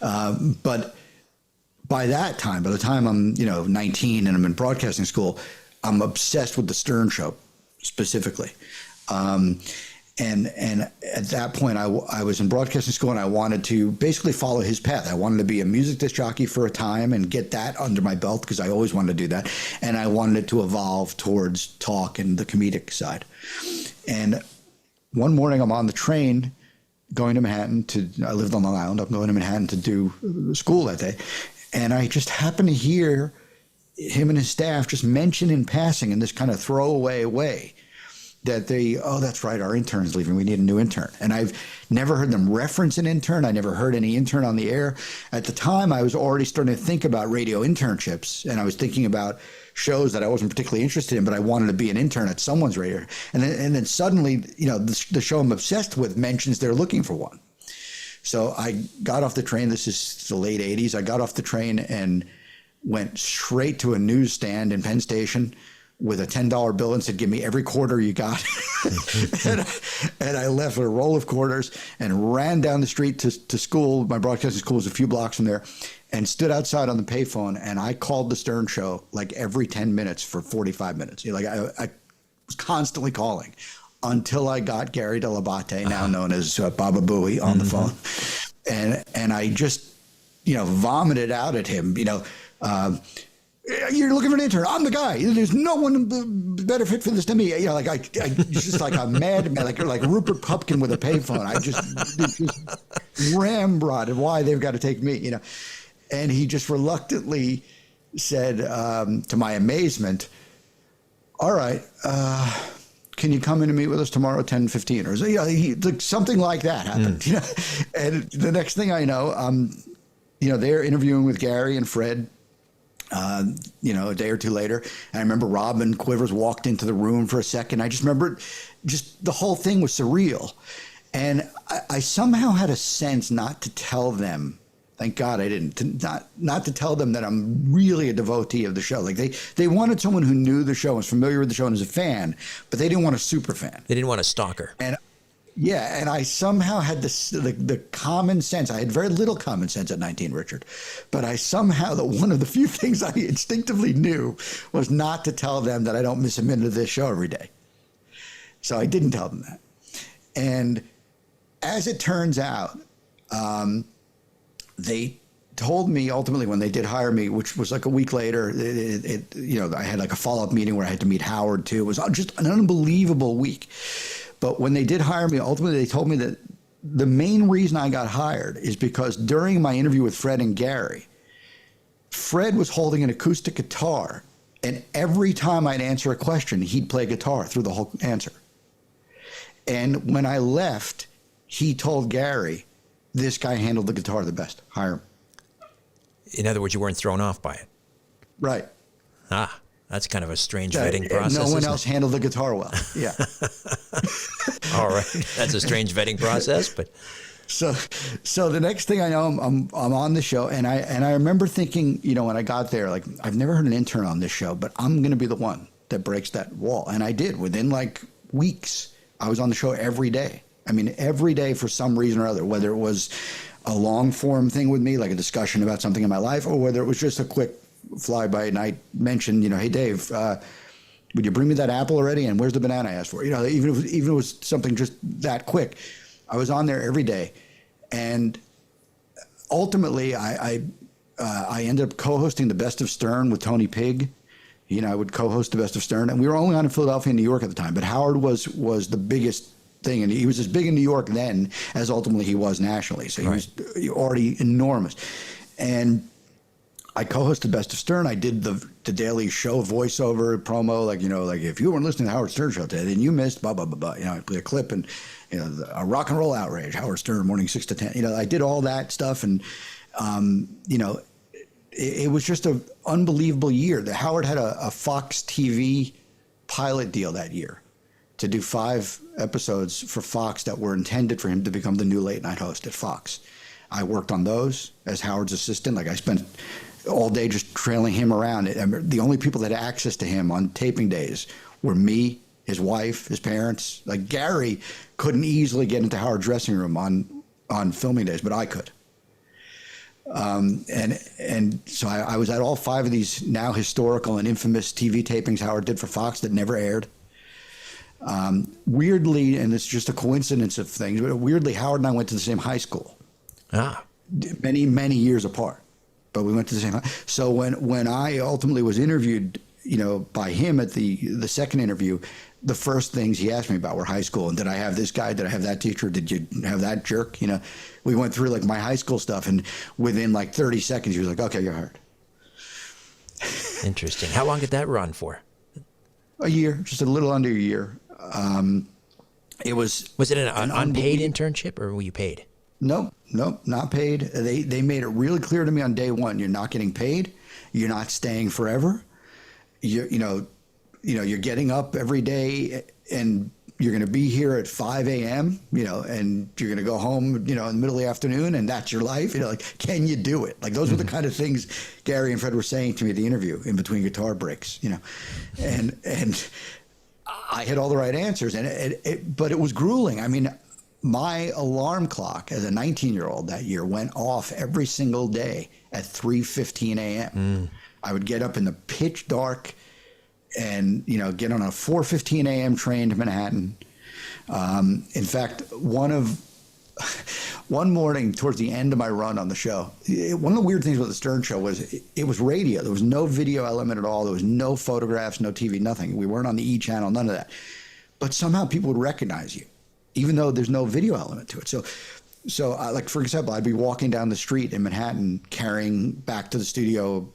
But by the time I'm, 19 and I'm in broadcasting school, I'm obsessed with the Stern show specifically. And at that point, I was in broadcasting school, and I wanted to basically follow his path. I wanted to be a music disc jockey for a time and get that under my belt, because I always wanted to do that. And I wanted it to evolve towards talk and the comedic side. And one morning, I'm on the train going to Manhattan I lived on Long Island. I'm going to Manhattan to do school that day. And I just happened to hear him and his staff just mention in passing in this kind of throwaway way that that's right, our intern's leaving, we need a new intern. And I've never heard them reference an intern. I never heard any intern on the air. At the time, I was already starting to think about radio internships, and I was thinking about shows that I wasn't particularly interested in, but I wanted to be an intern at someone's radio. And then suddenly, the show I'm obsessed with mentions they're looking for one. So I got off the train. This is the late 80s. I got off the train and went straight to a newsstand in Penn Station with a $10 bill and said, give me every quarter you got. and I left with a roll of quarters and ran down the street to school. My broadcasting school was a few blocks from there, and stood outside on the payphone, and I called the Stern show like every 10 minutes for 45 minutes. I was constantly calling until I got Gary Delabate, now known as Baba Booey, on the phone. And I just, vomited out at him, you're looking for an intern. I'm the guy. There's no one better fit for this than me. I just like a madman, like Rupert Pupkin with a payphone. I just ramrodded why they've got to take me, And he just reluctantly said, to my amazement, all right, can you come in and meet with us tomorrow at 10:15? Or something like that happened. And the next thing I know, they're interviewing with Gary and Fred. A day or two later, and I remember Robin Quivers walked into the room for a second. I just remember the whole thing was surreal. And I somehow had a sense not to tell them, thank God I didn't, not to tell them that I'm really a devotee of the show. Like they wanted someone who knew the show, was familiar with the show, and was a fan, but they didn't want a super fan. They didn't want a stalker. And I somehow had the common sense. I had very little common sense at 19, Richard. But one of the few things I instinctively knew was not to tell them that I don't miss a minute of this show every day. So I didn't tell them that. And as it turns out, they told me ultimately when they did hire me, which was like a week later, I had like a follow-up meeting where I had to meet Howard too. It was just an unbelievable week. But when they did hire me, ultimately they told me that the main reason I got hired is because during my interview with Fred and Gary, Fred was holding an acoustic guitar, and every time I'd answer a question, he'd play guitar through the whole answer. And when I left, he told Gary, this guy handled the guitar the best. Hire him. In other words, you weren't thrown off by it. Right. That's kind of a strange vetting process. No one else handled the guitar well. Yeah. All right. That's a strange vetting process, but so the next thing I know, I'm on the show, and I remember thinking, when I got there, like, I've never heard an intern on this show, but I'm going to be the one that breaks that wall. And I did. Within like weeks, I was on the show every day. I mean, every day for some reason or other, whether it was a long form thing with me, like a discussion about something in my life, or whether it was just a quick fly-by night mention, hey, Dave, would you bring me that apple already? And where's the banana I asked for? Even if it was something just that quick, I was on there every day. And ultimately, I ended up co-hosting the Best of Stern with Tony Pigg. I would co-host the Best of Stern, and we were only on in Philadelphia and New York at the time. But Howard was the biggest thing, and he was as big in New York then as ultimately he was nationally. So he was already enormous. And I co-hosted Best of Stern. I did the daily show voiceover promo, like if you weren't listening to Howard Stern show today, then you missed blah blah blah blah. I play a clip and a rock and roll outrage, Howard Stern morning 6 to 10. I did all that stuff, and it was just an unbelievable year. Howard had a Fox TV pilot deal that year to do 5 episodes for Fox that were intended for him to become the new late night host at Fox. I worked on those as Howard's assistant. Like I spent all day just trailing him around. The only people that had access to him on taping days were me, his wife, his parents. Like Gary couldn't easily get into Howard's dressing room on filming days, but I could. And so I was at all 5 of these now historical and infamous TV tapings Howard did for Fox that never aired. Weirdly, and it's just a coincidence of things, but weirdly, Howard and I went to the same high school. Many, many years apart, but we went to the same high. So when I ultimately was interviewed, by him at the second interview, the first things he asked me about were high school. And did I have this guy? Did I have that teacher? Did you have that jerk? We went through like my high school stuff, and within like 30 seconds, he was like, okay, you're hired. Interesting. How long did that run for? A year, just a little under a year. Was it an unpaid internship, or were you paid? Nope, not paid. They made it really clear to me on day one, you're not getting paid. You're not staying forever. You're getting up every day, and you're going to be here at 5 a.m., and you're going to go home, in the middle of the afternoon, and that's your life. Can you do it? Like, those were the kind of things Gary and Fred were saying to me at the interview in between guitar breaks, and I had all the right answers, but it was grueling. I mean, my alarm clock as a 19-year-old that year went off every single day at 3:15 a.m. I would get up in the pitch dark and, get on a 4:15 a.m. train to Manhattan. In fact, one morning towards the end of my run on the show, one of the weird things about the Stern Show was it was radio. There was no video element at all. There was no photographs, no TV, nothing. We weren't on the E! channel, none of that. But somehow people would recognize you, even though there's no video element to it. So like, for example, I'd be walking down the street in Manhattan carrying back to the studio,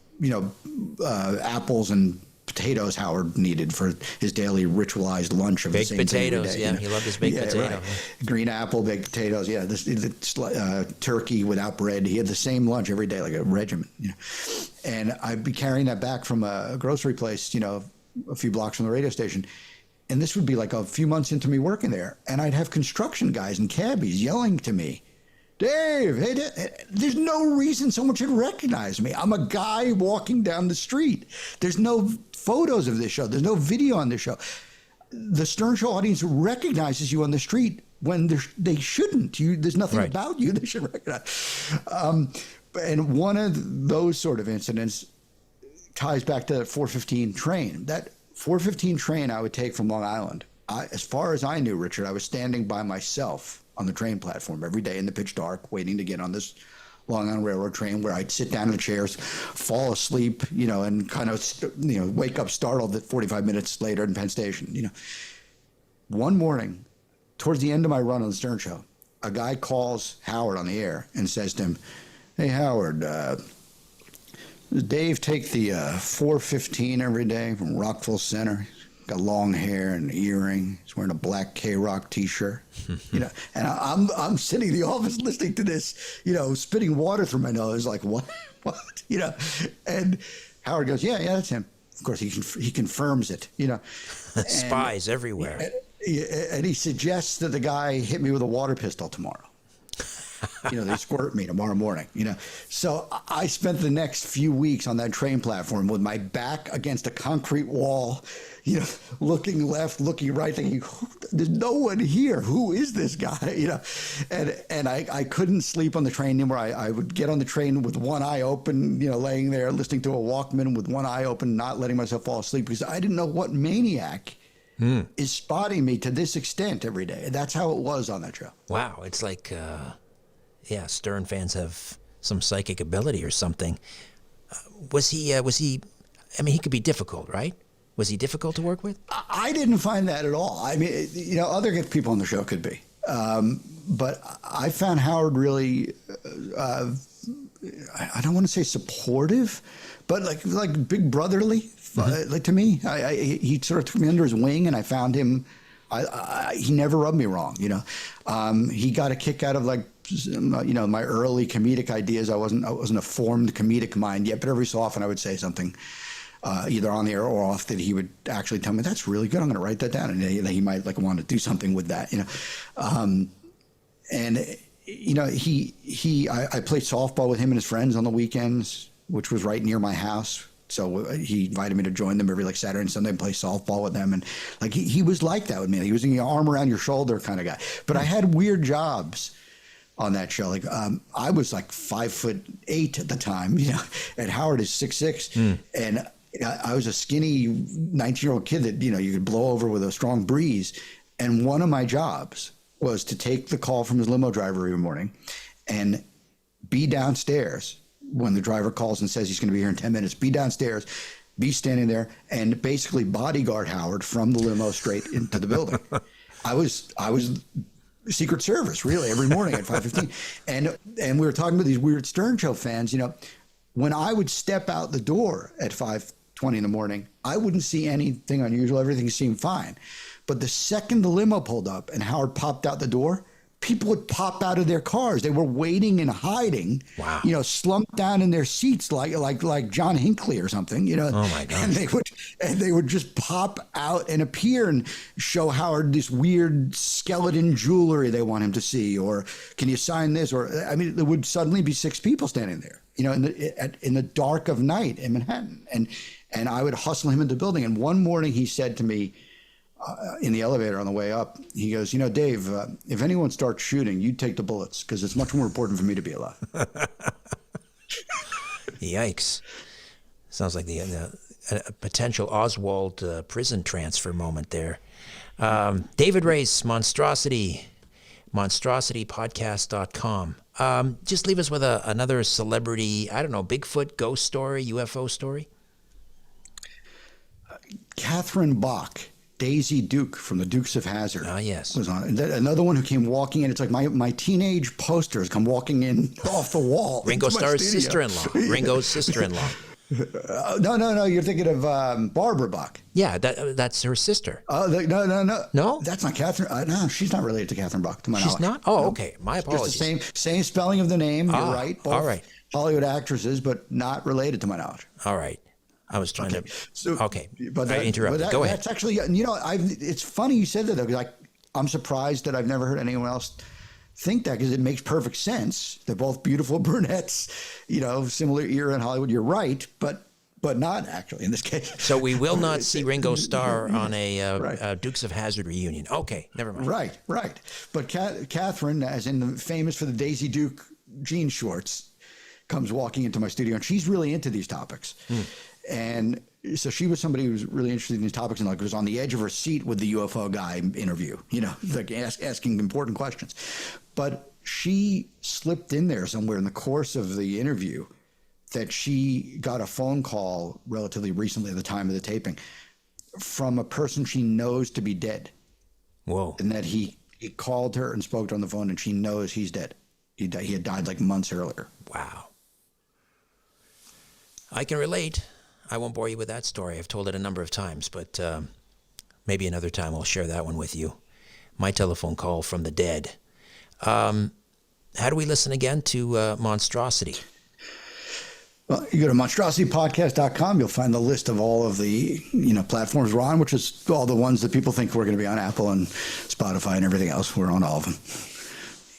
apples and potatoes Howard needed for his daily ritualized lunch of baked the same potatoes. Thing every day, He loved his baked potato. Right. Green apple, baked potatoes. Yeah, this turkey without bread. He had the same lunch every day, like a regiment. And I'd be carrying that back from a grocery place, a few blocks from the radio station. And this would be like a few months into me working there, and I'd have construction guys and cabbies yelling to me, Dave, hey, there's no reason someone should recognize me. I'm a guy walking down the street. There's no photos of this show. There's no video on this show. The Stern Show audience recognizes you on the street when they shouldn't. There's nothing about you they should recognize. And one of those sort of incidents ties back to that 4:15 train. That 4:15 train I would take from Long Island. As far as I knew, Richard, I was standing by myself on the train platform every day in the pitch dark, waiting to get on this Long Island Railroad train, where I'd sit down in the chairs, fall asleep, and kind of, wake up startled at 45 minutes later in Penn Station. One morning, towards the end of my run on the Stern Show, a guy calls Howard on the air and says to him, "Hey, Howard, does Dave take the 4:15 every day from Rockville Center? Got long hair and an earring. He's wearing a black K-Rock T-shirt, and I'm sitting in the office listening to this, spitting water through my nose, like what, and Howard goes, yeah, that's him. Of course, he confirms it, Spies everywhere. And he suggests that the guy hit me with a water pistol tomorrow. They squirt me tomorrow morning, So I spent the next few weeks on that train platform with my back against a concrete wall, looking left, looking right, thinking, there's no one here. Who is this guy? And I couldn't sleep on the train anymore. I would get on the train with one eye open, laying there listening to a Walkman with one eye open, not letting myself fall asleep because I didn't know what maniac is spotting me to this extent every day. That's how it was on that show. Wow. It's like, Stern fans have some psychic ability or something. Was he, he could be difficult, right? Was he difficult to work with? I didn't find that at all. I mean, other people on the show could be. But I found Howard really, I don't want to say supportive, but like big brotherly. Like to me, he sort of took me under his wing, and I found him. He never rubbed me wrong. He got a kick out of my early comedic ideas. I wasn't a formed comedic mind yet, but every so often I would say something, either on the air or off, that he would actually tell me, "That's really good. I'm going to write that down," and he might want to do something with that. I played softball with him and his friends on the weekends, which was right near my house. So he invited me to join them every Saturday and Sunday and play softball with them. And he was like that with me. He was an arm around your shoulder kind of guy. But I had weird jobs on that show. I was 5'8" at the time, and Howard is 6'6". And I was a skinny 19-year-old kid that, you could blow over with a strong breeze. And one of my jobs was to take the call from his limo driver every morning and be downstairs when the driver calls and says he's going to be here in 10 minutes, be downstairs, be standing there, and basically bodyguard Howard from the limo straight into the building. I was Secret Service, really, every morning at 5:15. And we were talking to these weird Stern Show fans, when I would step out the door at 5:20 in the morning, I wouldn't see anything unusual. Everything seemed fine. But the second the limo pulled up and Howard popped out the door, people would pop out of their cars. They were waiting and hiding, wow. Slumped down in their seats like John Hinckley or something, Oh my God. And they would just pop out and appear and show Howard this weird skeleton jewelry they want him to see, or can you sign this? Or there would suddenly be 6 people standing there, in the dark of night in Manhattan, and I would hustle him into the building. And one morning he said to me, in the elevator on the way up, he goes, Dave, if anyone starts shooting, you take the bullets because it's much more important for me to be alive. Yikes. Sounds like a potential Oswald prison transfer moment there. David Race, Monstrosity, monstrositypodcast.com. Just leave us with another celebrity, I don't know, Bigfoot, ghost story, UFO story. Catherine Bach. Daisy Duke from the Dukes of Hazzard. Ah, yes. Was on. Another one who came walking in. It's like my teenage posters come walking in off the wall. Ringo Starr's sister-in-law. Ringo's sister-in-law. No. You're thinking of Barbara Bach. Yeah, that's her sister. No. No? That's not Catherine. No, she's not related to Catherine Bach, to my knowledge. She's not? Oh, no. Okay. My apologies. Just the same spelling of the name. You're right. Both all right. Hollywood actresses, but not related to my knowledge. All right. I was trying to. Okay, but I interrupted. Go ahead. That's actually, it's funny you said that though, because I'm surprised that I've never heard anyone else think that, because it makes perfect sense. They're both beautiful brunettes, similar era in Hollywood. You're right, but not actually in this case. So we will not see Ringo Starr on a Dukes of Hazzard reunion. Okay, never mind. Right. But Catherine, as in the famous for the Daisy Duke jean shorts, comes walking into my studio, and she's really into these topics. And so she was somebody who was really interested in these topics and was on the edge of her seat with the UFO guy interview, asking important questions. But she slipped in there somewhere in the course of the interview that she got a phone call relatively recently at the time of the taping from a person she knows to be dead. Whoa. And that he called her and spoke to her on the phone, and she knows he's dead. He had died months earlier. Wow. I can relate. I won't bore you with that story. I've told it a number of times, but maybe another time I'll share that one with you. My telephone call from the dead. How do we listen again to Monstrosity? Well, you go to monstrositypodcast.com. You'll find the list of all of the platforms we're on, which is all the ones that people think we're going to be on, Apple and Spotify and everything else. We're on all of them.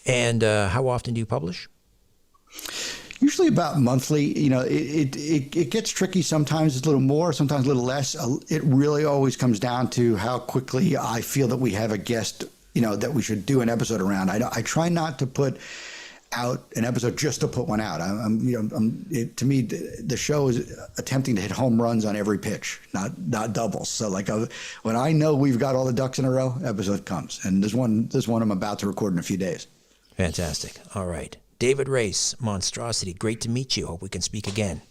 And how often do you publish? Usually about monthly. You know, it gets tricky. Sometimes it's a little more, sometimes a little less. It really always comes down to how quickly I feel that we have a guest, you know, that we should do an episode around. I try not to put out an episode just to put one out. To me, the show is attempting to hit home runs on every pitch, not doubles. So like when I know we've got all the ducks in a row, episode comes. And there's one I'm about to record in a few days. Fantastic. All right. David Race, Monstrosity, great to meet you. Hope we can speak again.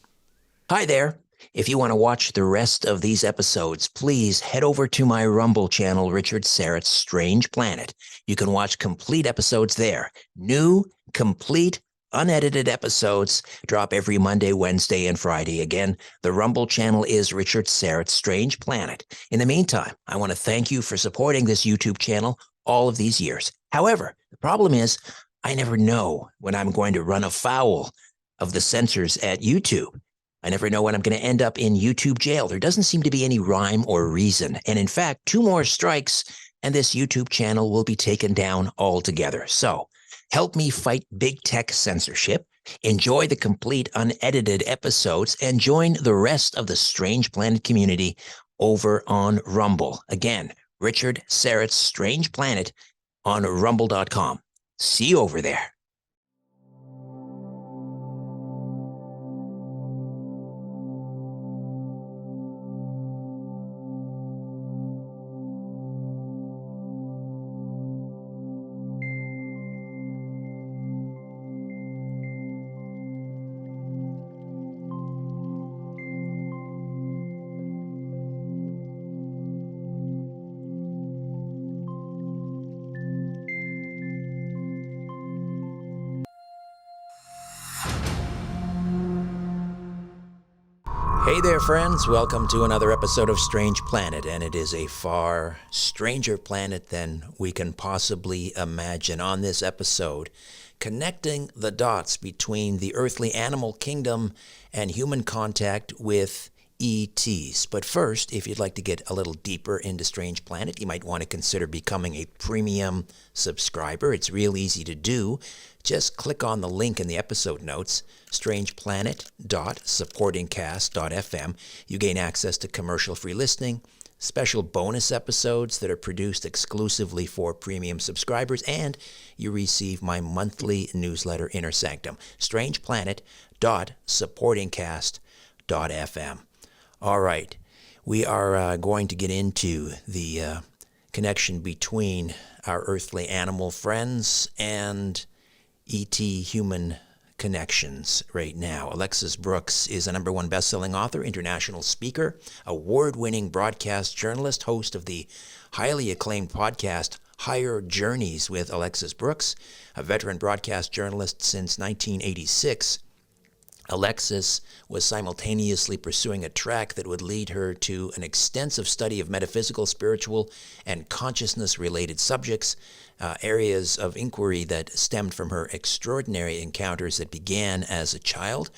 Hi there. If you want to watch the rest of these episodes, please head over to my Rumble channel, Richard Serrett's Strange Planet. You can watch complete episodes there. New, complete, unedited episodes drop every Monday, Wednesday, and Friday. Again, the Rumble channel is Richard Serrett's Strange Planet. In the meantime, I want to thank you for supporting this YouTube channel all of these years. However, the problem is I never know when I'm going to run afoul of the censors at YouTube. I never know when I'm going to end up in YouTube jail. There doesn't seem to be any rhyme or reason. And in fact, 2 more strikes and this YouTube channel will be taken down altogether. So help me fight big tech censorship, enjoy the complete unedited episodes, and join the rest of the Strange Planet community over on Rumble. Again, Richard Serrett's Strange Planet on rumble.com. See you over there. Hey there, friends. Welcome to another episode of Strange Planet, and it is a far stranger planet than we can possibly imagine. On this episode, connecting the dots between the earthly animal kingdom and human contact with ETs. But first, if you'd like to get a little deeper into Strange Planet, you might want to consider becoming a premium subscriber. It's real easy to do. Just click on the link in the episode notes, strangeplanet.supportingcast.fm. You gain access to commercial-free listening, special bonus episodes that are produced exclusively for premium subscribers, and you receive my monthly newsletter, Inner Sanctum, strangeplanet.supportingcast.fm. All right, we are going to get into the connection between our earthly animal friends and ET human connections right now. Alexis Brooks is a #1 best-selling author, international speaker, award-winning broadcast journalist, host of the highly acclaimed podcast Higher Journeys with Alexis Brooks, a veteran broadcast journalist since 1986. Alexis was simultaneously pursuing a track that would lead her to an extensive study of metaphysical, spiritual, and consciousness-related subjects, areas of inquiry that stemmed from her extraordinary encounters that began as a child,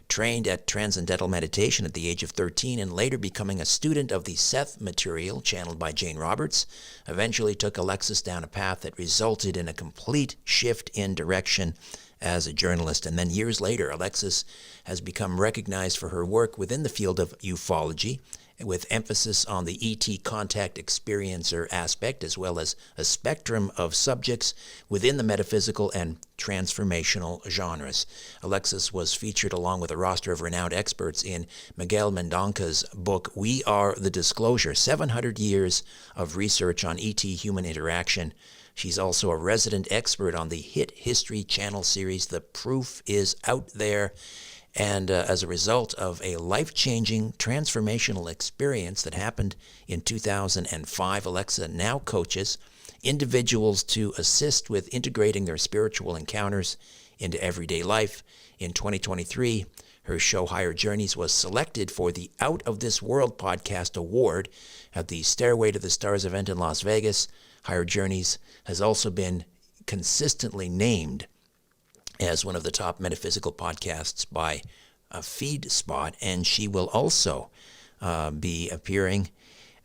trained at transcendental meditation at the age of 13, and later becoming a student of the Seth material channeled by Jane Roberts, eventually took Alexis down a path that resulted in a complete shift in direction as a journalist. And then years later, Alexis has become recognized for her work within the field of ufology, with emphasis on the ET contact experiencer aspect, as well as a spectrum of subjects within the metaphysical and transformational genres. Alexis was featured along with a roster of renowned experts in Miguel Mendonca's book, We Are the Disclosure, 700 Years of Research on ET Human Interaction. She's also a resident expert on the hit History Channel series, The Proof is Out There. And as a result of a life-changing, transformational experience that happened in 2005, Alexa now coaches individuals to assist with integrating their spiritual encounters into everyday life. In 2023, her show Higher Journeys was selected for the Out of This World Podcast Award at the Stairway to the Stars event in Las Vegas. Higher Journeys has also been consistently named as one of the top metaphysical podcasts by FeedSpot, and she will also be appearing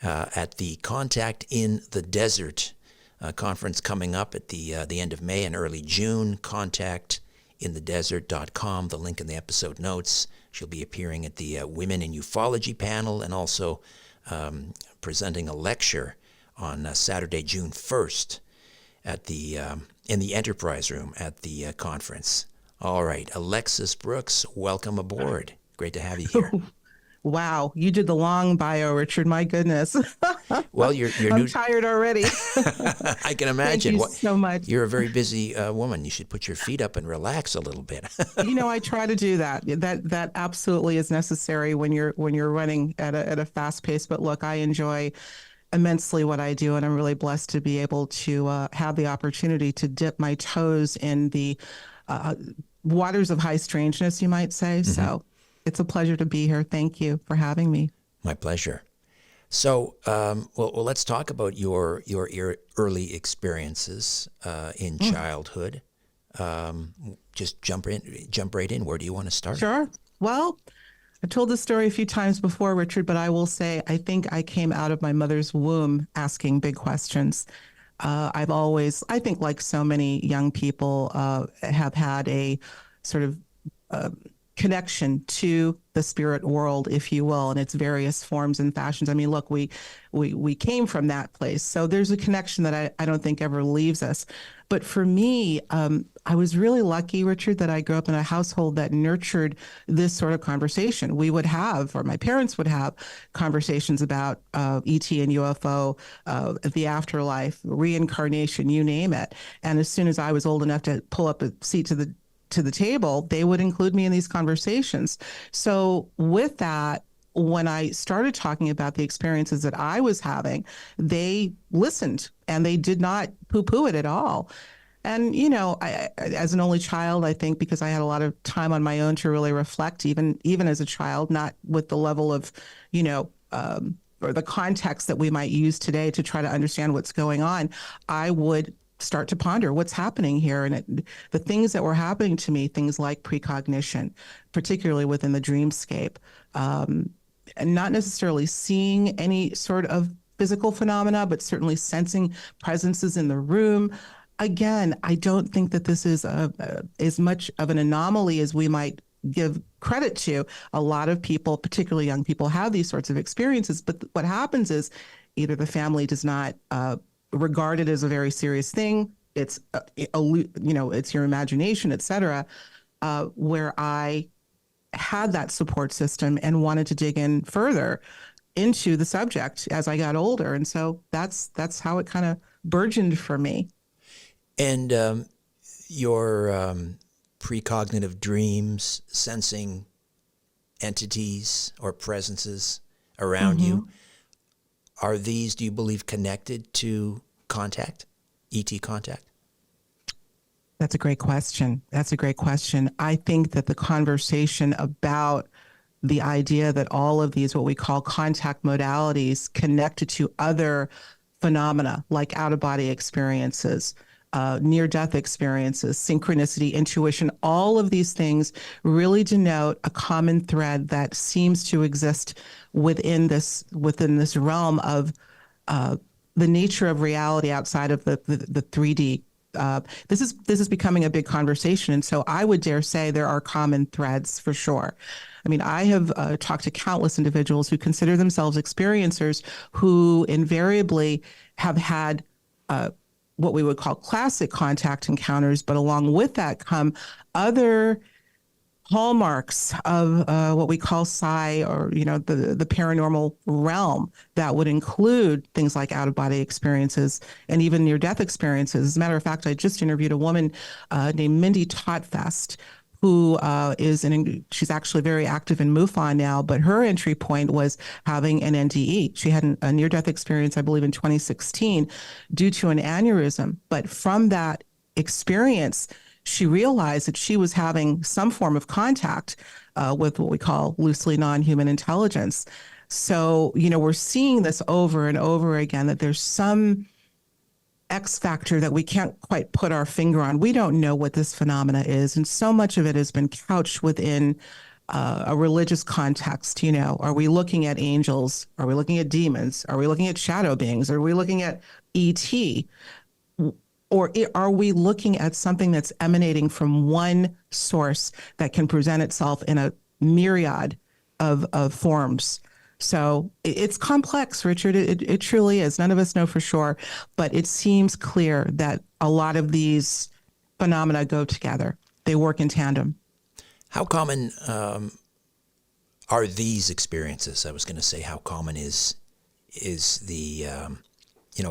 at the Contact in the Desert conference coming up at the end of May and early June. Contact inthedesert.com, the link in the episode notes. She'll be appearing at the Women in Ufology panel and also presenting a lecture on Saturday, June 1st at the in the Enterprise Room at the conference. All right, Alexis Brooks, welcome aboard. Great to have you here. Wow, you did the long bio, Richard. My goodness. Well, you're I'm tired already. I can imagine. Thank you so much. You're a very busy woman. You should put your feet up and relax a little bit. I try to do that. That absolutely is necessary when you're running at a fast pace. But look, I enjoy immensely what I do, and I'm really blessed to be able to have the opportunity to dip my toes in the waters of high strangeness, you might say. Mm-hmm. So it's a pleasure to be here. Thank you for having me. My pleasure. So, well, let's talk about your early experiences in childhood. Just jump right in. Where do you want to start? Sure. Well, I've told this story a few times before, Richard, but I will say I think I came out of my mother's womb asking big questions. I've always, I think, like so many young people, have had a sort of connection to the spirit world, if you will, in its various forms and fashions. I mean, look, we came from that place. So there's a connection that I don't think ever leaves us. But for me, I was really lucky, Richard, that I grew up in a household that nurtured this sort of conversation. We would have, or my parents would have, conversations about ET and UFO, the afterlife, reincarnation, you name it. And as soon as I was old enough to pull up a seat to the table, they would include me in these conversations. So with that, when I started talking about the experiences that I was having, they listened and they did not poo-poo it at all. And, I, as an only child, I think because I had a lot of time on my own to really reflect, even as a child, not with the level of, or the context that we might use today to try to understand what's going on, I would start to ponder what's happening here. And the things that were happening to me, things like precognition, particularly within the dreamscape, and not necessarily seeing any sort of physical phenomena, but certainly sensing presences in the room. Again, I don't think that this is as much of an anomaly as we might give credit to. A lot of people, particularly young people, have these sorts of experiences. But what happens is either the family does not regard it as a very serious thing. It's, it's your imagination, et cetera, where I had that support system and wanted to dig in further into the subject as I got older. And so that's how it kind of burgeoned for me. And your precognitive dreams, sensing entities or presences around you, are these, do you believe, connected to contact, ET contact? That's a great question. I think that the conversation about the idea that all of these, what we call contact modalities, connected to other phenomena like out-of-body experiences, near-death experiences, synchronicity, intuition, all of these things really denote a common thread that seems to exist within this realm of the nature of reality outside of the 3D. This is becoming a big conversation, and so I would dare say there are common threads for sure. I mean, I have talked to countless individuals who consider themselves experiencers who invariably have had what we would call classic contact encounters, but along with that come other hallmarks of what we call psi, or the paranormal realm, that would include things like out-of-body experiences and even near-death experiences. As a matter of fact, I just interviewed a woman named Mindy Totfest, who she's actually very active in MUFON now, but her entry point was having an NDE. She had a near-death experience, I believe, in 2016 due to an aneurysm. But from that experience, she realized that she was having some form of contact with what we call loosely non-human intelligence. So, we're seeing this over and over again, that there's some X factor that we can't quite put our finger on. We don't know what this phenomena is. And so much of it has been couched within a religious context. Are we looking at angels? Are we looking at demons? Are we looking at shadow beings? Are we looking at ET? Or are we looking at something that's emanating from one source that can present itself in a myriad of forms? So it's complex, Richard. It truly is. None of us know for sure, but it seems clear that a lot of these phenomena go together. They work in tandem. How common are these experiences? I was going to say how common is the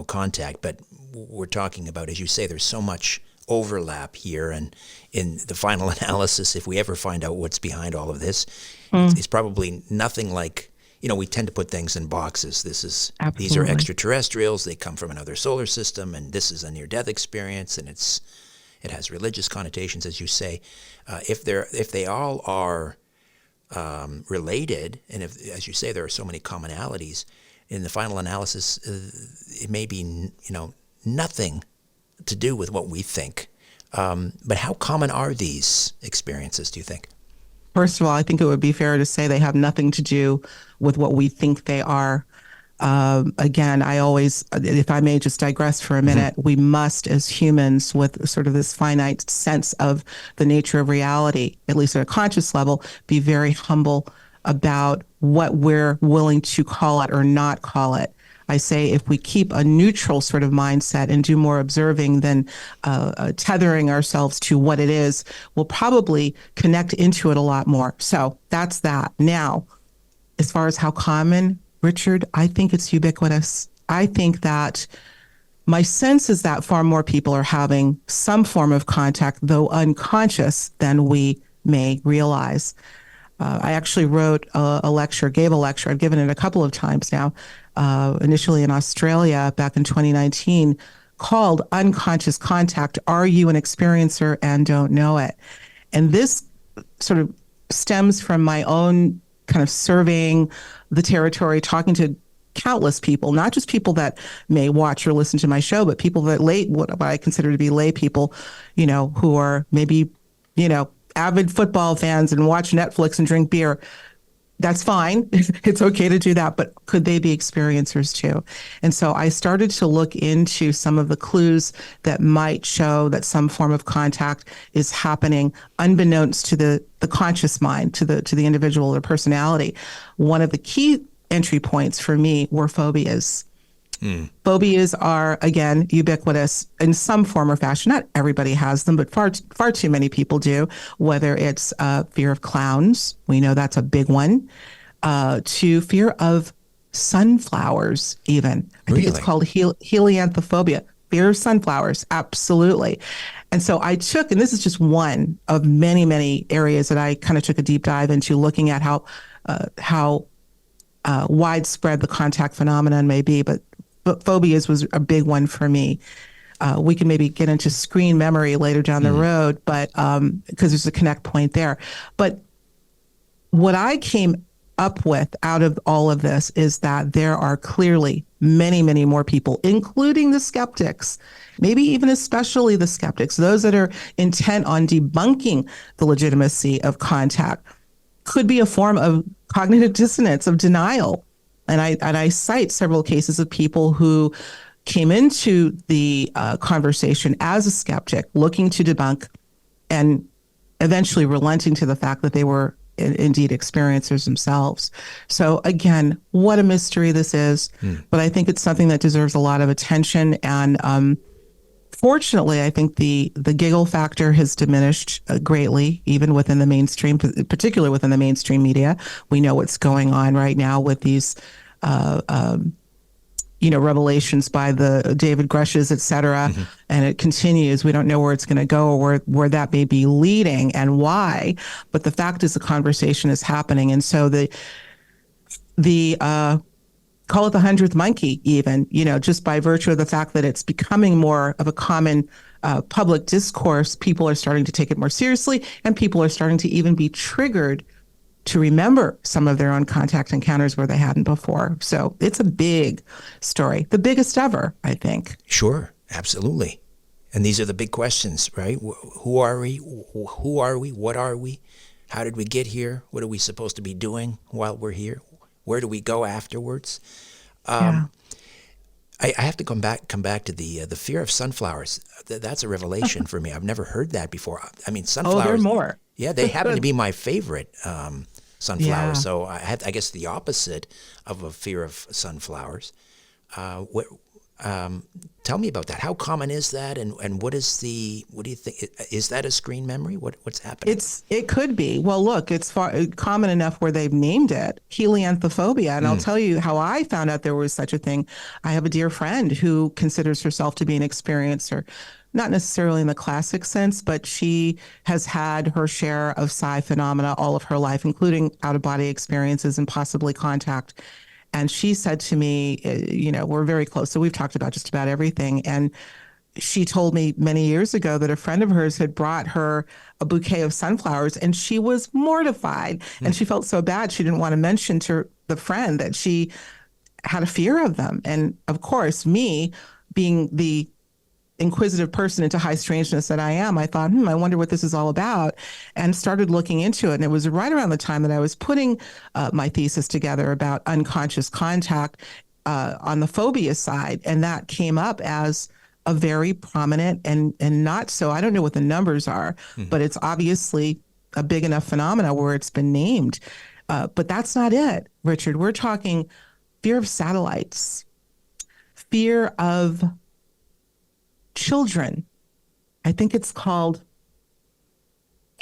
contact, but we're talking about, as you say, there's so much overlap here, and in the final analysis, if we ever find out what's behind all of this, it's probably nothing like, we tend to put things in boxes. These are extraterrestrials, they come from another solar system, and this is a near-death experience, and it has religious connotations, as you say. If they all are related, and if, as you say, there are so many commonalities, in the final analysis, it may be, nothing to do with what we think. But how common are these experiences, do you think? First of all, I think it would be fair to say they have nothing to do with what we think they are. Again, I always, if I may just digress for a minute, we must, as humans with sort of this finite sense of the nature of reality, at least at a conscious level, be very humble about what we're willing to call it or not call it. I say if we keep a neutral sort of mindset and do more observing than tethering ourselves to what it is, we'll probably connect into it a lot more. So that's that. Now, as far as how common, Richard, I think it's ubiquitous. I think that my sense is that far more people are having some form of contact, though unconscious, than we may realize. I actually wrote a lecture, gave a lecture. I've given it a couple of times now, initially in Australia back in 2019, called Unconscious Contact. Are you an experiencer and don't know it? And this sort of stems from my own kind of surveying the territory, talking to countless people, not just people that may watch or listen to my show, but people that what I consider to be lay people, who are maybe, avid football fans and watch Netflix and drink beer. That's fine. It's okay to do that, but could they be experiencers too? And so I started to look into some of the clues that might show that some form of contact is happening unbeknownst to the conscious mind, to the individual or personality. One of the key entry points for me were phobias. Phobias are, again, ubiquitous in some form or fashion. Not everybody has them, but far too many people do, whether it's fear of clowns. We know that's a big one. To fear of sunflowers, even. I think it's called helianthrophobia. Fear of sunflowers, absolutely. And so I took, and this is just one of many, many areas that I kind of took a deep dive into, looking at how widespread the contact phenomenon may be, but phobias was a big one for me. We can maybe get into screen memory later down the road, but because there's a connect point there. But what I came up with out of all of this is that there are clearly many, many more people, including the skeptics, maybe even especially the skeptics, those that are intent on debunking the legitimacy of contact, could be a form of cognitive dissonance, of denial. And I cite several cases of people who came into the conversation as a skeptic, looking to debunk, and eventually relenting to the fact that they were indeed experiencers themselves. So again, what a mystery this is. But I think it's something that deserves a lot of attention. And fortunately, I think the giggle factor has diminished greatly, even within the mainstream, particularly within the mainstream media. We know what's going on right now with these, revelations by the David Grushes, et cetera. And it continues. We don't know where it's going to go or where that may be leading and why. But the fact is the conversation is happening. And so the call it the 100th monkey, even, just by virtue of the fact that it's becoming more of a common public discourse, people are starting to take it more seriously, and people are starting to even be triggered to remember some of their own contact encounters where they hadn't before. So it's a big story, the biggest ever, I think. Sure, absolutely. And these are the big questions, right? Who are we? Who are we? What are we? How did we get here? What are we supposed to be doing while we're here? Where do we go afterwards? Yeah. I have to come back to the fear of sunflowers. That's a revelation for me. I've never heard that before. I mean, sunflowers. Oh, there are more. Yeah, they happen to be my favorite sunflowers. Yeah. So I guess the opposite of a fear of sunflowers. Tell me about that. How common is that, and what do you think? Is that a screen memory? What's happening? It could be. Well, look, it's common enough where they've named it helianthrophobia. And I'll tell you how I found out there was such a thing. I have a dear friend who considers herself to be an experiencer, not necessarily in the classic sense, but she has had her share of psi phenomena all of her life, including out-of-body experiences and possibly contact. And she said to me, we're very close, so we've talked about just about everything. And she told me many years ago that a friend of hers had brought her a bouquet of sunflowers, and she was mortified. And she felt so bad. She didn't want to mention to the friend that she had a fear of them. And of course, me being the inquisitive person into high strangeness that I am, I thought, I wonder what this is all about, and started looking into it. And it was right around the time that I was putting my thesis together about unconscious contact on the phobia side. And that came up as a very prominent and not so, I don't know what the numbers are, but it's obviously a big enough phenomena where it's been named. But that's not it, Richard. We're talking fear of satellites, fear of children. I think it's called,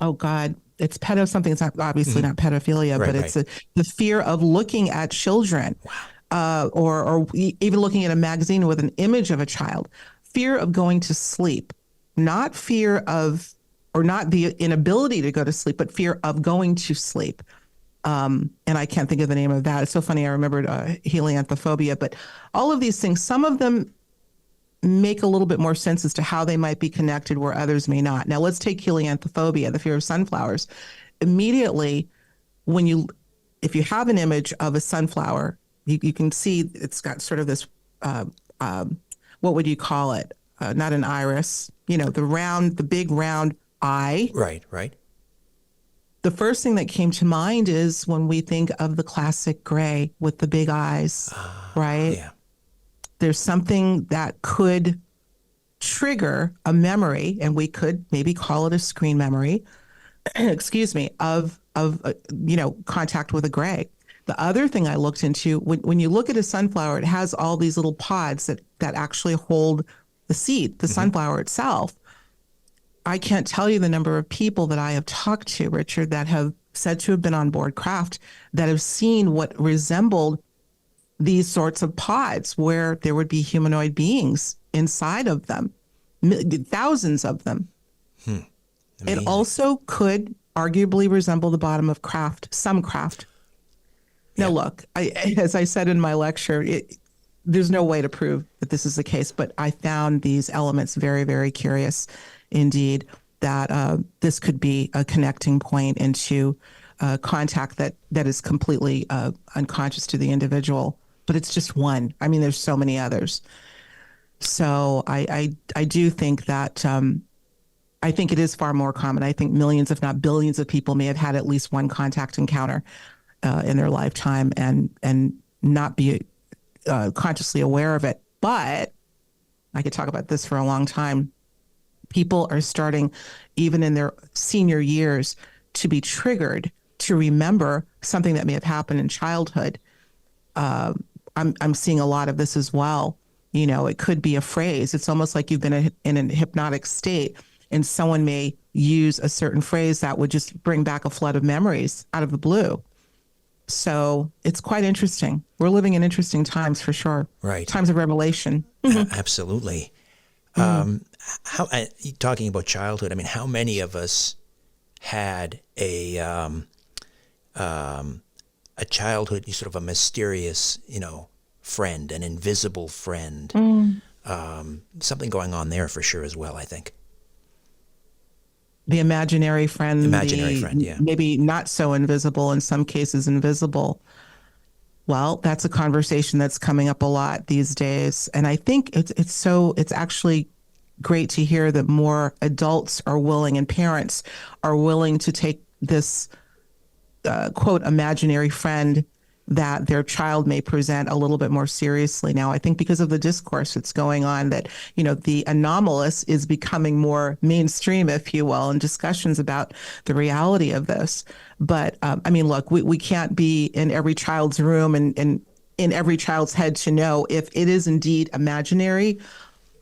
oh God, it's pedo something. It's not obviously not pedophilia, but it's the fear of looking at children, or even looking at a magazine with an image of a child. Fear of going to sleep, not fear of, or not the inability to go to sleep, but fear of going to sleep. And I can't think of the name of that. It's so funny. I remembered helianthrophobia, but all of these things, some of them make a little bit more sense as to how they might be connected where others may not. Now let's take helianthrophobia, the fear of sunflowers. Immediately, if you have an image of a sunflower, you can see it's got sort of this, what would you call it? Not an iris, the big round eye. Right. The first thing that came to mind is when we think of the classic gray with the big eyes, right? Yeah. There's something that could trigger a memory, and we could maybe call it a screen memory, excuse me, of contact with a gray. The other thing I looked into, when you look at a sunflower, it has all these little pods that actually hold the seed, the sunflower itself. I can't tell you the number of people that I have talked to, Richard, that have said to have been on board craft, that have seen what resembled these sorts of pods where there would be humanoid beings inside of them, thousands of them. It also could arguably resemble the bottom of some craft. Now, look, as I said in my lecture, there's no way to prove that this is the case, but I found these elements very, very curious indeed, that this could be a connecting point into contact that is completely unconscious to the individual. But it's just one. I mean, there's so many others. So I do think that I think it is far more common. I think millions, if not billions, of people may have had at least one contact encounter in their lifetime and not be consciously aware of it. But I could talk about this for a long time. People are starting, even in their senior years, to be triggered to remember something that may have happened in childhood. I'm seeing a lot of this as well. It could be a phrase. It's almost like you've been in a hypnotic state, and someone may use a certain phrase that would just bring back a flood of memories out of the blue. So it's quite interesting. We're living in interesting times for sure. Right. Times of revelation. Absolutely. Talking about childhood, I mean, how many of us had a childhood, sort of a mysterious, friend, an invisible friend, something going on there for sure as well, I think. The imaginary friend. Yeah. Maybe not so invisible, in some cases invisible. Well, that's a conversation that's coming up a lot these days. And I think it's actually great to hear that more adults are willing, and parents are willing, to take this quote imaginary friend that their child may present a little bit more seriously now. I think because of the discourse that's going on, that, the anomalous is becoming more mainstream, if you will, and discussions about the reality of this. But look, we can't be in every child's room and in every child's head to know if it is indeed imaginary,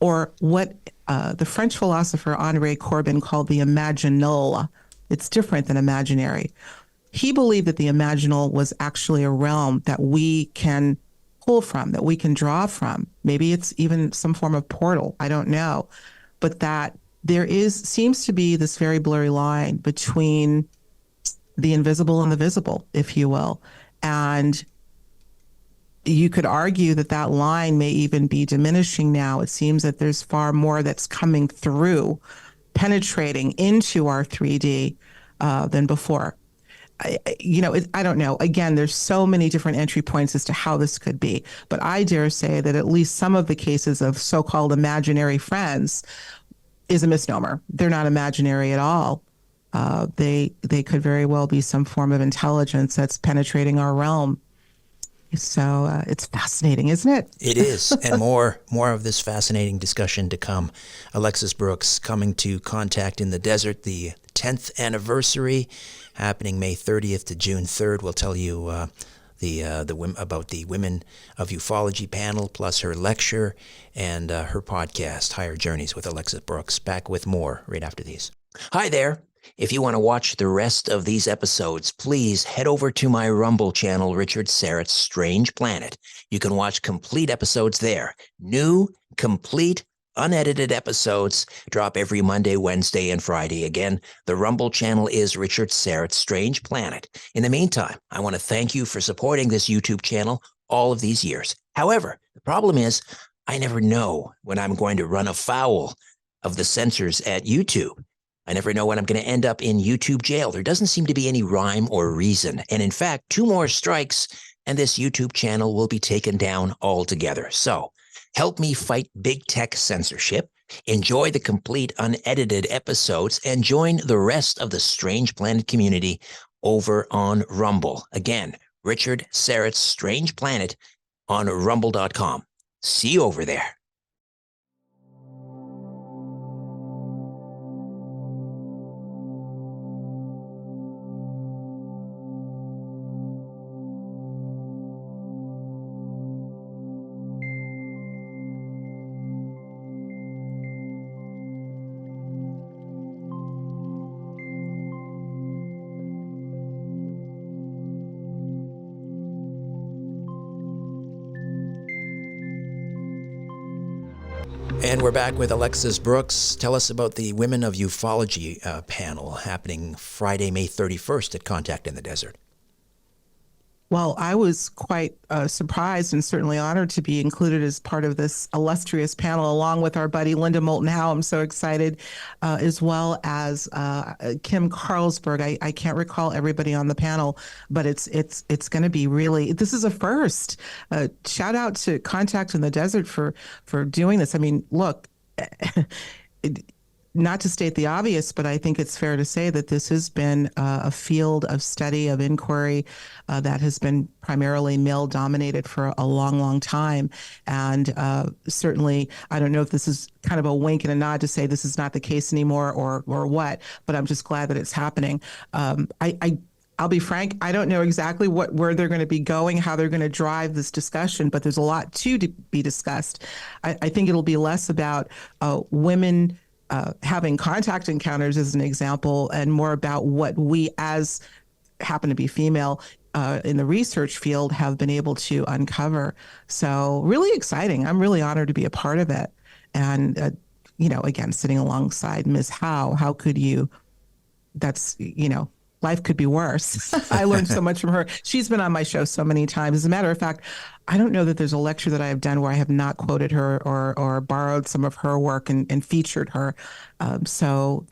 or what the French philosopher Henri Corbin called the imaginal. It's different than imaginary. He believed that the imaginal was actually a realm that we can pull from, that we can draw from. Maybe it's even some form of portal. I don't know. But that seems to be this very blurry line between the invisible and the visible, if you will. And you could argue that that line may even be diminishing now. It seems that there's far more that's coming through, penetrating into our 3D than before. I don't know. Again, there's so many different entry points as to how this could be. But I dare say that at least some of the cases of so-called imaginary friends is a misnomer. They're not imaginary at all. They could very well be some form of intelligence that's penetrating our realm. So it's fascinating, isn't it? It is, and more of this fascinating discussion to come. Alexis Brooks coming to Contact in the Desert, the 10th anniversary, happening May 30th to June 3rd. We'll tell you about the Women of Ufology panel, plus her lecture and her podcast, Higher Journeys with Alexis Brooks. Back with more right after these. Hi there. If you want to watch the rest of these episodes, please head over to my Rumble channel, Richard Syrett's Strange Planet. You can watch complete episodes there. New, complete, unedited episodes drop every Monday, Wednesday, and Friday. Again, the Rumble channel is Richard Syrett's Strange Planet. In the meantime, I want to thank you for supporting this YouTube channel all of these years. However, the problem is I never know when I'm going to run afoul of the censors at YouTube. I never know when I'm going to end up in YouTube jail. There doesn't seem to be any rhyme or reason. And in fact, 2 more strikes and this YouTube channel will be taken down altogether. So help me fight big tech censorship, enjoy the complete unedited episodes, and join the rest of the Strange Planet community over on Rumble. Again, Richard Syrett's Strange Planet on rumble.com. See you over there. And we're back with Alexis Brooks. Tell us about the Women of Ufology panel happening Friday, May 31st at Contact in the Desert. Well, I was quite surprised and certainly honored to be included as part of this illustrious panel, along with our buddy Linda Moulton Howe. I'm so excited, as well as Kim Carlsberg. I can't recall everybody on the panel, but it's going to be really. This is a first. Shout out to Contact in the Desert for doing this. I mean, look. Not to state the obvious, but I think it's fair to say that this has been a field of study, of inquiry that has been primarily male-dominated for a long, long time. And certainly, I don't know if this is kind of a wink and a nod to say this is not the case anymore or what, but I'm just glad that it's happening. I'll be frank, I don't know exactly where they're going to be going, how they're going to drive this discussion, but there's a lot to be discussed. I think it'll be less about women having contact encounters as an example, and more about what we, as happen to be female in the research field, have been able to uncover. So really exciting. I'm really honored to be a part of it. And, again, sitting alongside Ms. Howe, how could you, life could be worse. I learned so much from her. She's been on my show so many times. As a matter of fact, I don't know that there's a lecture that I have done where I have not quoted her or borrowed some of her work and featured her. So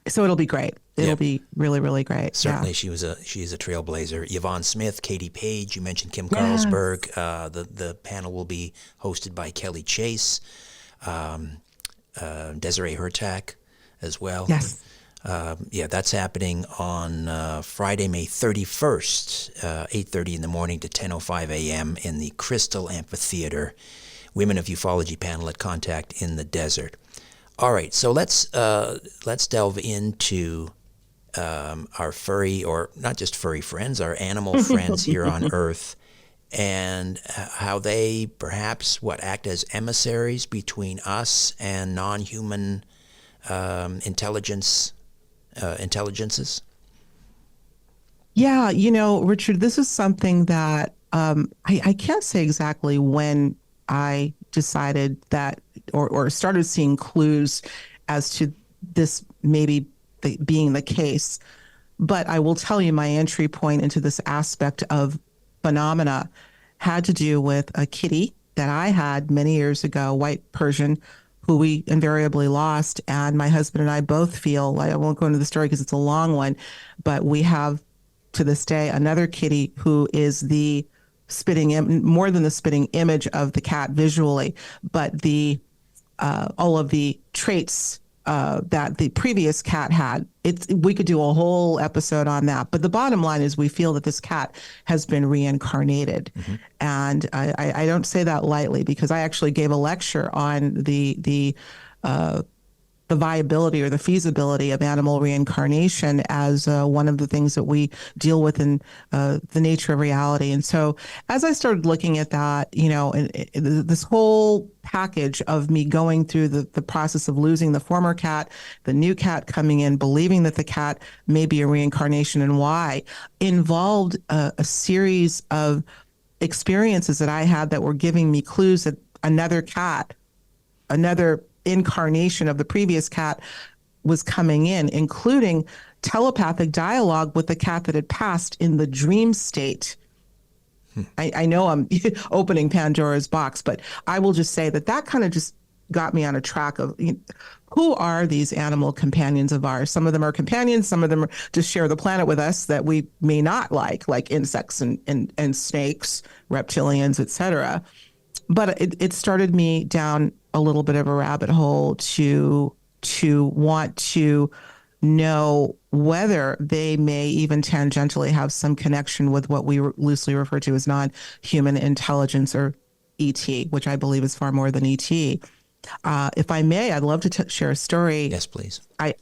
it'll be great. It'll be really, really great. Certainly, yeah. She's a trailblazer. Yvonne Smith, Katie Page. You mentioned Kim Carlsberg. The panel will be hosted by Kelly Chase, Desiree Hurtak as well. Yes. Yeah, that's happening on Friday, May 31st, 8:30 in the morning to 10:05 a.m. in the Crystal Amphitheater, Women of Ufology panel at Contact in the Desert. All right, so let's delve into our furry, or not just furry friends, our animal friends here on Earth, and how they perhaps act as emissaries between us and non-human intelligences. Yeah, Richard, this is something that I can't say exactly when I decided that or started seeing clues as to this maybe being the case. But I will tell you my entry point into this aspect of phenomena had to do with a kitty that I had many years ago, white Persian, who we invariably lost. And my husband and I both feel, I won't go into the story because it's a long one, but we have to this day another kitty who is the more than the spitting image of the cat visually, but the all of the traits that the previous cat had. We could do a whole episode on that. But the bottom line is we feel that this cat has been reincarnated. Mm-hmm. And I don't say that lightly, because I actually gave a lecture on the viability or the feasibility of animal reincarnation as one of the things that we deal with in the nature of reality. And so as I started looking at that, and this whole package of me going through the process of losing the former cat, the new cat coming in, believing that the cat may be a reincarnation and why, involved a series of experiences that I had that were giving me clues that another cat, another incarnation of the previous cat was coming in, including telepathic dialogue with the cat that had passed in the dream state. I know I'm opening Pandora's box, but I will just say that kind of just got me on a track of who are these animal companions of ours. Some of them are companions, some of them just share the planet with us that we may not like insects and snakes, reptilians, etc. But it started me down a little bit of a rabbit hole to want to know whether they may even tangentially have some connection with what we loosely refer to as non-human intelligence, or ET, which I believe is far more than ET. If I may, I'd love to share a story. Yes, please. A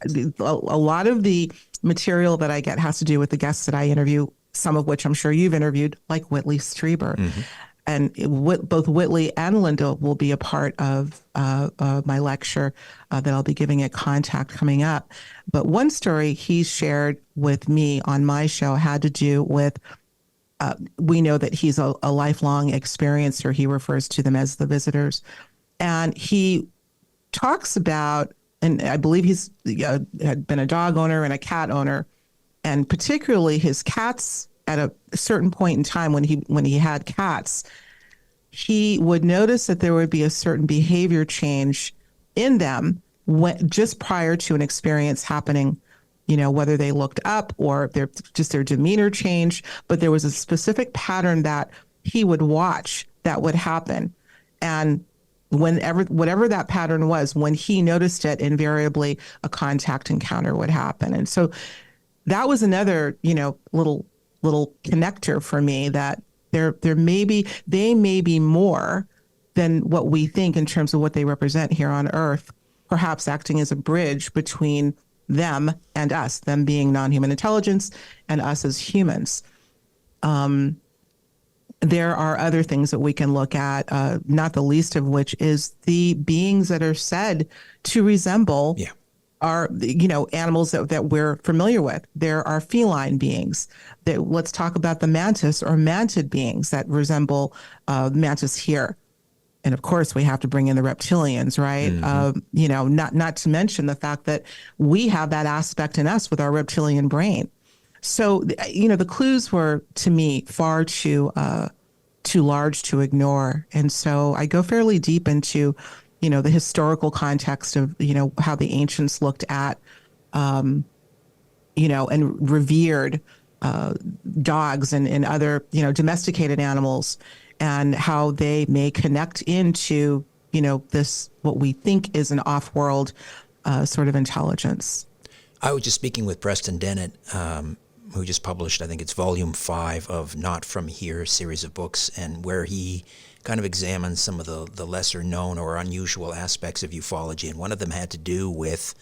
lot of the material that I get has to do with the guests that I interview, some of which I'm sure you've interviewed, like Whitley Strieber. Mm-hmm. And both Whitley and Linda will be a part of my lecture that I'll be giving at Contact coming up. But one story he shared with me on my show had to do with, we know that he's a lifelong experiencer. He refers to them as the visitors. And he talks about, and I believe he's had been a dog owner and a cat owner, and particularly his cats. At a certain point in time when he had cats, he would notice that there would be a certain behavior change in them just prior to an experience happening, whether they looked up or their demeanor changed. But there was a specific pattern that he would watch that would happen. And whatever that pattern was, when he noticed it, invariably a contact encounter would happen. And so that was another, little connector for me, that they may be more than what we think in terms of what they represent here on Earth, perhaps acting as a bridge between them and us, them being non-human intelligence and us as humans. There are other things that we can look at, not the least of which is the beings that are said to resemble are, animals that we're familiar with. There are feline beings. Let's talk about the mantis or mantid beings that resemble mantis here. And of course, we have to bring in the reptilians, right? Mm-hmm. Not to mention the fact that we have that aspect in us with our reptilian brain. So, the clues were, to me, far too large to ignore. And so I go fairly deep into the historical context of, how the ancients looked at, and revered dogs and other, domesticated animals, and how they may connect into, this, what we think is an off-world sort of intelligence. I was just speaking with Preston Dennett, who just published, I think it's volume 5 of Not From Here series of books, and where he kind of examines some of the lesser known or unusual aspects of ufology. And one of them had to do with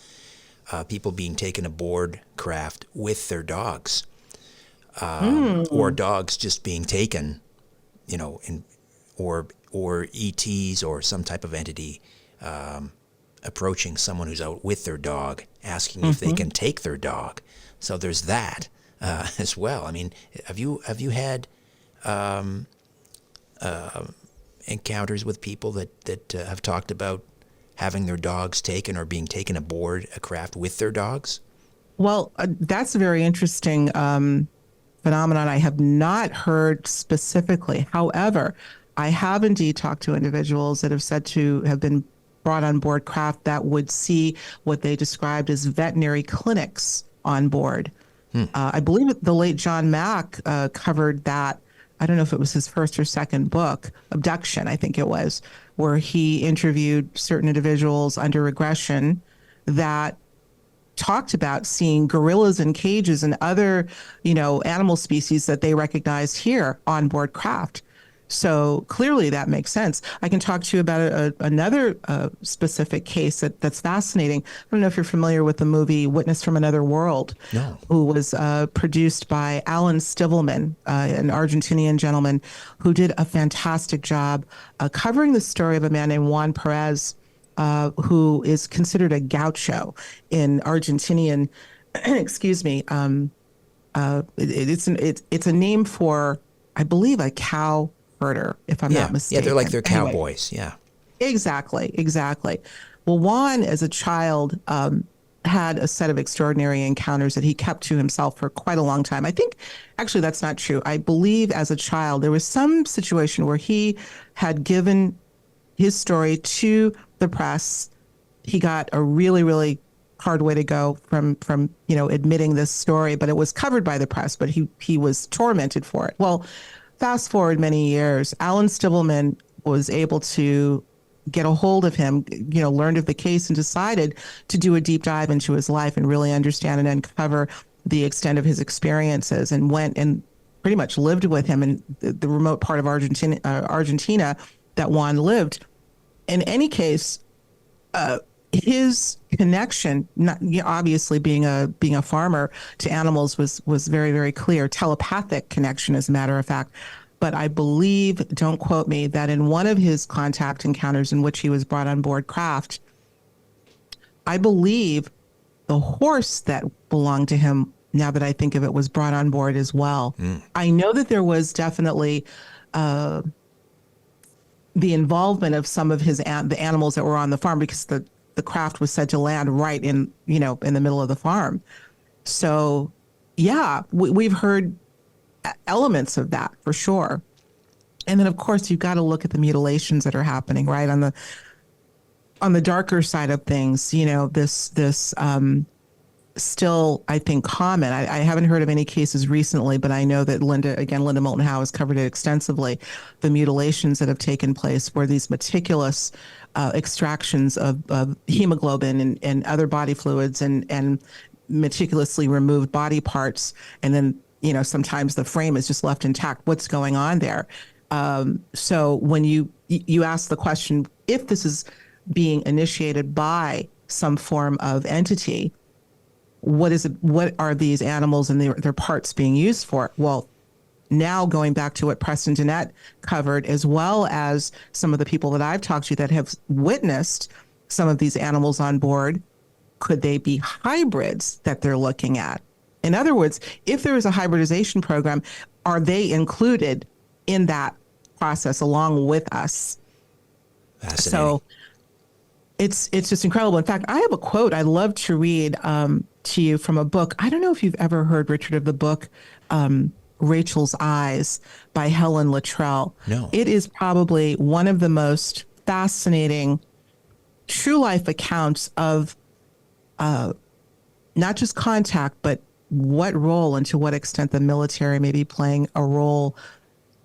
people being taken aboard craft with their dogs, or dogs just being taken, or ETs or some type of entity approaching someone who's out with their dog, asking if they can take their dog. So there's that as well. I mean, have you had encounters with people that have talked about having their dogs taken or being taken aboard a craft with their dogs? Well, that's a very interesting phenomenon. I have not heard specifically. However, I have indeed talked to individuals that have said to have been brought on board craft that would see what they described as veterinary clinics on board. I believe the late John Mack covered that. I don't know if it was his first or second book, Abduction, I think it was, where he interviewed certain individuals under regression that talked about seeing gorillas in cages and other, animal species that they recognized here on board craft. So clearly that makes sense. I can talk to you about another specific case that's fascinating. I don't know if you're familiar with the movie Witness from Another World, No. who was produced by Alan Stivelman, an Argentinian gentleman who did a fantastic job covering the story of a man named Juan Perez, who is considered a gaucho in Argentinian, excuse me, it's a name for, I believe, a cow herder, if I'm not mistaken. Yeah, they're like they're Anyway, cowboys. Yeah. exactly. Well, Juan, as a child, had a set of extraordinary encounters that he kept to himself for quite a long time. I think, actually, that's not true. I believe as a child, there was some situation where he had given his story to the press. He got a really, really hard way to go from admitting this story, but it was covered by the press, but he was tormented for it. Well, fast forward many years, Alan Stivelman was able to get a hold of him, learned of the case and decided to do a deep dive into his life and really understand and uncover the extent of his experiences, and went and pretty much lived with him in the remote part of Argentina that Juan lived. In any case, his connection, obviously being a farmer, to animals was very, very clear. Telepathic connection, as a matter of fact. But I believe, don't quote me, that in one of his contact encounters in which he was brought on board craft, I believe the horse that belonged to him, now that I think of it, was brought on board as well. I know that there was definitely the involvement of some of the animals that were on the farm, because the craft was said to land right in the middle of the farm. So yeah, we've heard elements of that for sure. And then of course you've got to look at the mutilations that are happening right on the darker side of things. This still, I think, common. I haven't heard of any cases recently, but I know that Linda Moulton Howe has covered it extensively. The mutilations that have taken place, where these meticulous extractions of hemoglobin and other body fluids and meticulously removed body parts, and then sometimes the frame is just left intact. What's going on there? So when you ask the question, if this is being initiated by some form of entity, what are these animals and their parts being used for? Well, now going back to what Preston Dennett covered, as well as some of the people that I've talked to that have witnessed some of these animals on board, could they be hybrids that they're looking at? In other words, if there is a hybridization program, are they included in that process along with us? Fascinating. So it's just incredible. In fact, I have a quote I'd love to read to you from a book. I don't know if you've ever heard, Richard, of the book Rachel's Eyes by Helen Luttrell. No. It is probably one of the most fascinating true life accounts of not just contact, but what role and to what extent the military may be playing a role,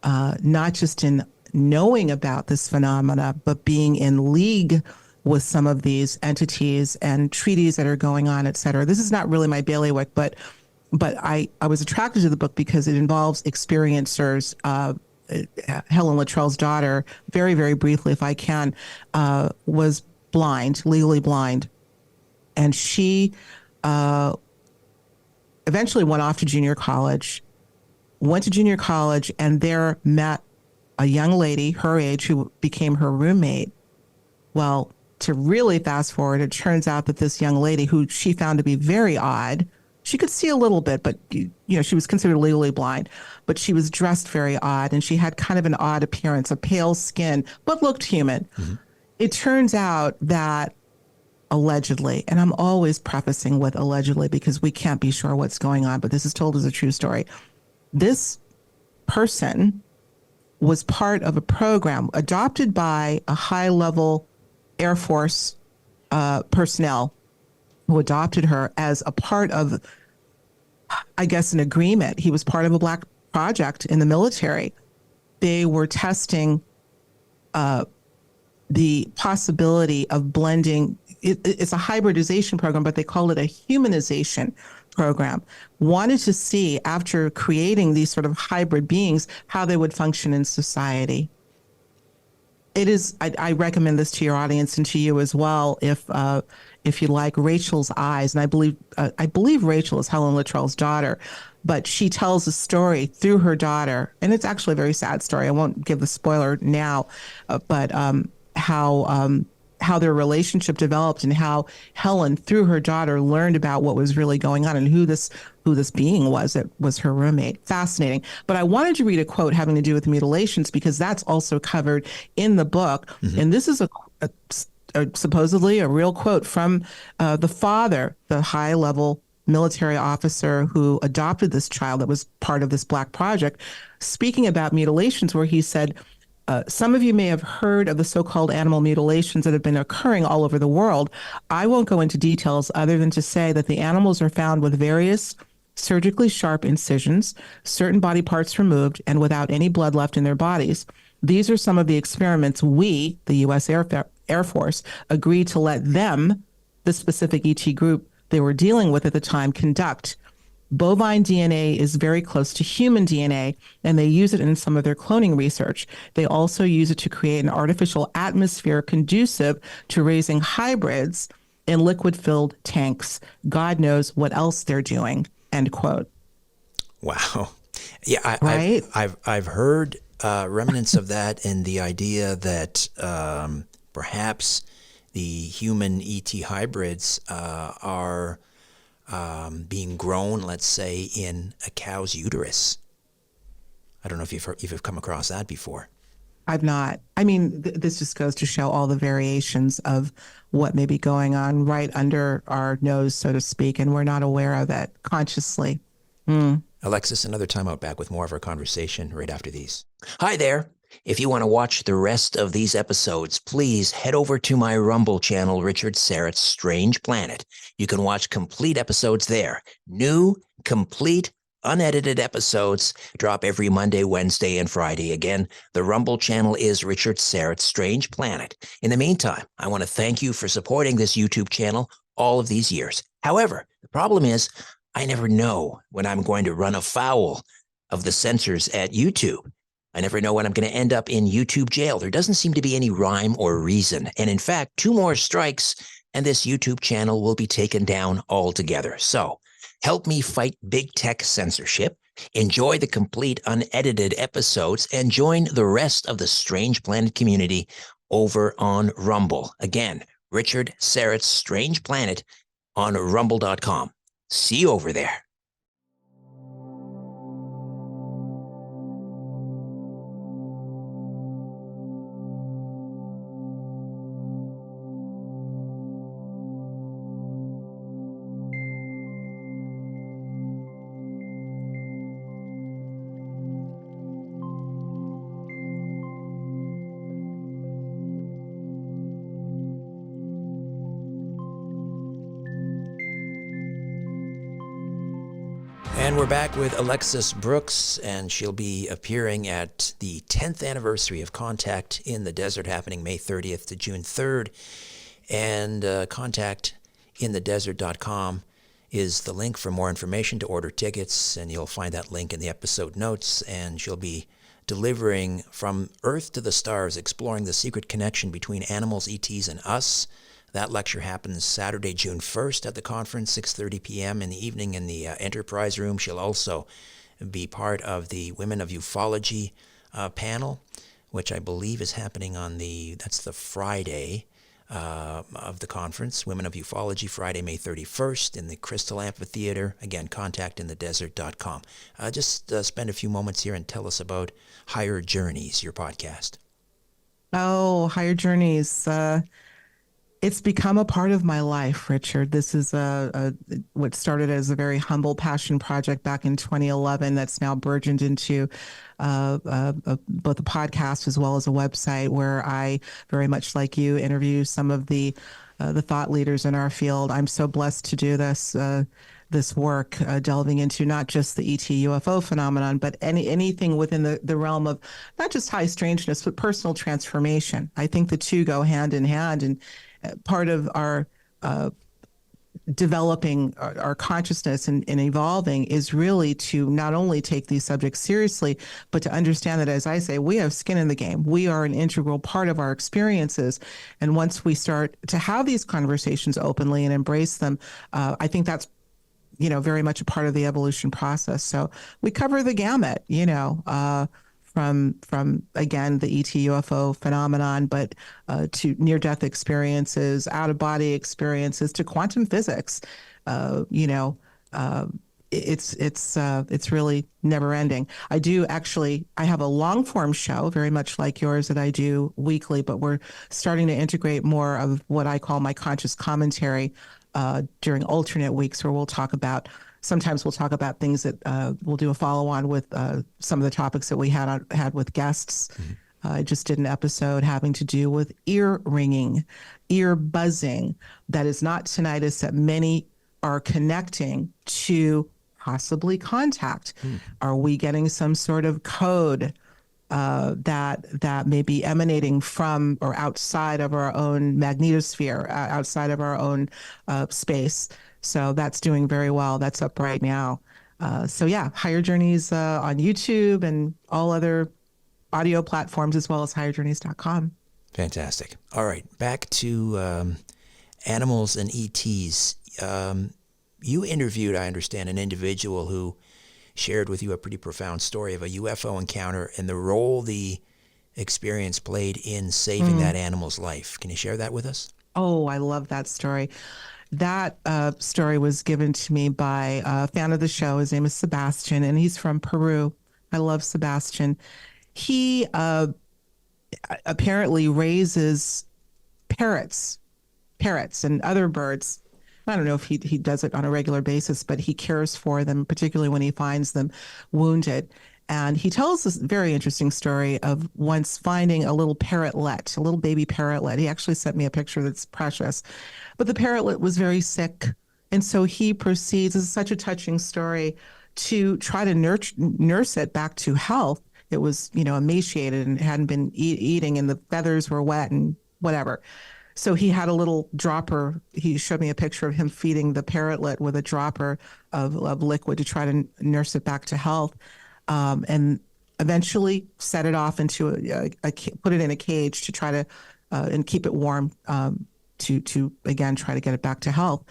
not just in knowing about this phenomena, but being in league with some of these entities and treaties that are going on, et cetera. This is not really my bailiwick, but I was attracted to the book because it involves experiencers. Helen Luttrell's daughter, very, very briefly, if I can, was blind, legally blind. And she eventually went off to junior college, and there met a young lady her age who became her roommate. Well, to really fast forward, it turns out that this young lady, who she found to be very odd, she could see a little bit, but she was considered legally blind, but she was dressed very odd, and she had kind of an odd appearance, a pale skin, but looked human. Mm-hmm. It turns out that allegedly, and I'm always prefacing with allegedly because we can't be sure what's going on, but this is told as a true story. This person was part of a program adopted by a high-level Air Force personnel who adopted her as a part of, I guess, an agreement. He was part of a black project in the military. They were testing the possibility of blending. It's a hybridization program, but they call it a humanization program. Wanted to see, after creating these sort of hybrid beings, how they would function in society. It is. I recommend this to your audience and to you as well, if you like, Rachel's Eyes. And I believe Rachel is Helen Luttrell's daughter, but she tells a story through her daughter, and it's actually a very sad story. I won't give the spoiler now, but how their relationship developed and how Helen, through her daughter, learned about what was really going on and who this being was that was her roommate. Fascinating. But I wanted to read a quote having to do with mutilations because that's also covered in the book. Mm-hmm. And this is a supposedly a real quote from the father, the high-level military officer who adopted this child that was part of this black project, speaking about mutilations, where he said, some of you may have heard of the so-called animal mutilations that have been occurring all over the world. I won't go into details other than to say that the animals are found with various surgically sharp incisions, certain body parts removed, and without any blood left in their bodies. These are some of the experiments we, the U.S. Air Force, agreed to let them, the specific ET group they were dealing with at the time, conduct. Bovine DNA is very close to human DNA, and they use it in some of their cloning research. They also use it to create an artificial atmosphere conducive to raising hybrids in liquid-filled tanks. God knows what else they're doing, end quote. Wow. Yeah, right? I've heard remnants of that, and the idea that perhaps the human ET hybrids are being grown, let's say, in a cow's uterus. I don't know if you've come across that before. I've not. I mean, this just goes to show all the variations of what may be going on right under our nose, so to speak, and we're not aware of it consciously. Alexis, another time out, back with more of our conversation right after these. Hi there. If you want to watch the rest of these episodes, please head over to my Rumble channel, Richard Syrett's Strange Planet. You can watch complete episodes there. New, complete, unedited episodes drop every Monday, Wednesday, and Friday. Again, the Rumble channel is Richard Syrett's Strange Planet. In the meantime, I want to thank you for supporting this YouTube channel all of these years. However, the problem is I never know when I'm going to run afoul of the censors at YouTube. I never know when I'm going to end up in YouTube jail. There doesn't seem to be any rhyme or reason. And in fact, 2 more strikes and this YouTube channel will be taken down altogether. So help me fight big tech censorship, enjoy the complete unedited episodes, and join the rest of the Strange Planet community over on Rumble. Again, Richard Syrett's Strange Planet on rumble.com. See you over there. And we're back with Alexis Brooks, and she'll be appearing at the 10th anniversary of Contact in the Desert, happening May 30th to June 3rd. And contactinthedesert.com is the link for more information to order tickets, and you'll find that link in the episode notes. And she'll be delivering From Earth to the Stars, exploring the secret connection between animals, ETs, and us. That lecture happens Saturday, June 1st at the conference, 6:30 p.m. in the evening in the Enterprise Room. She'll also be part of the Women of Ufology panel, which I believe is happening that's the Friday of the conference, Women of Ufology, Friday, May 31st in the Crystal Amphitheater. Again, contactinthedesert.com. Just spend a few moments here and tell us about Higher Journeys, your podcast. Oh, Higher Journeys. It's become a part of my life, Richard. This is what started as a very humble passion project back in 2011 that's now burgeoned into both a podcast as well as a website where I, very much like you, interview some of the thought leaders in our field. I'm so blessed to do this work, delving into not just the ET UFO phenomenon, but anything within the realm of not just high strangeness, but personal transformation. I think the two go hand in hand, and part of our developing our consciousness and evolving is really to not only take these subjects seriously, but to understand that, as I say, we have skin in the game. We are an integral part of our experiences. And once we start to have these conversations openly and embrace them, I think that's very much a part of the evolution process. So we cover the gamut, from again, the ET UFO phenomenon, but to near-death experiences, out-of-body experiences, to quantum physics. It's really never-ending. I have a long-form show, very much like yours, that I do weekly, but we're starting to integrate more of what I call my conscious commentary during alternate weeks, where sometimes we'll talk about things that we'll do a follow-on with some of the topics that we had with guests. Mm-hmm. I just did an episode having to do with ear ringing, ear buzzing. That is not tinnitus that many are connecting to possibly contact. Mm. Are we getting some sort of code that may be emanating from or outside of our own magnetosphere, outside of our own space? So that's doing very well. That's up right now. Higher Journeys on YouTube and all other audio platforms, as well as higherjourneys.com. Fantastic. All right, back to animals and ETs. You interviewed, I understand, an individual who shared with you a pretty profound story of a UFO encounter and the role the experience played in saving that animal's life. Can you share that with us? Oh, I love that story. That story was given to me by a fan of the show. His name is Sebastian, and he's from Peru. I love Sebastian. He apparently raises parrots and other birds. I don't know if he does it on a regular basis, but he cares for them, particularly when he finds them wounded. And he tells this very interesting story of once finding a little parrotlet, a little baby parrotlet. He actually sent me a picture that's precious. But the parrotlet was very sick. And so he proceeds, this is such a touching story, to try to nurse it back to health. It was, emaciated and hadn't been eating, and the feathers were wet and whatever. So he had a little dropper. He showed me a picture of him feeding the parrotlet with a dropper of liquid to try to nurse it back to health. And eventually set it off into put it in a cage to try to and keep it warm to again try to get it back to health.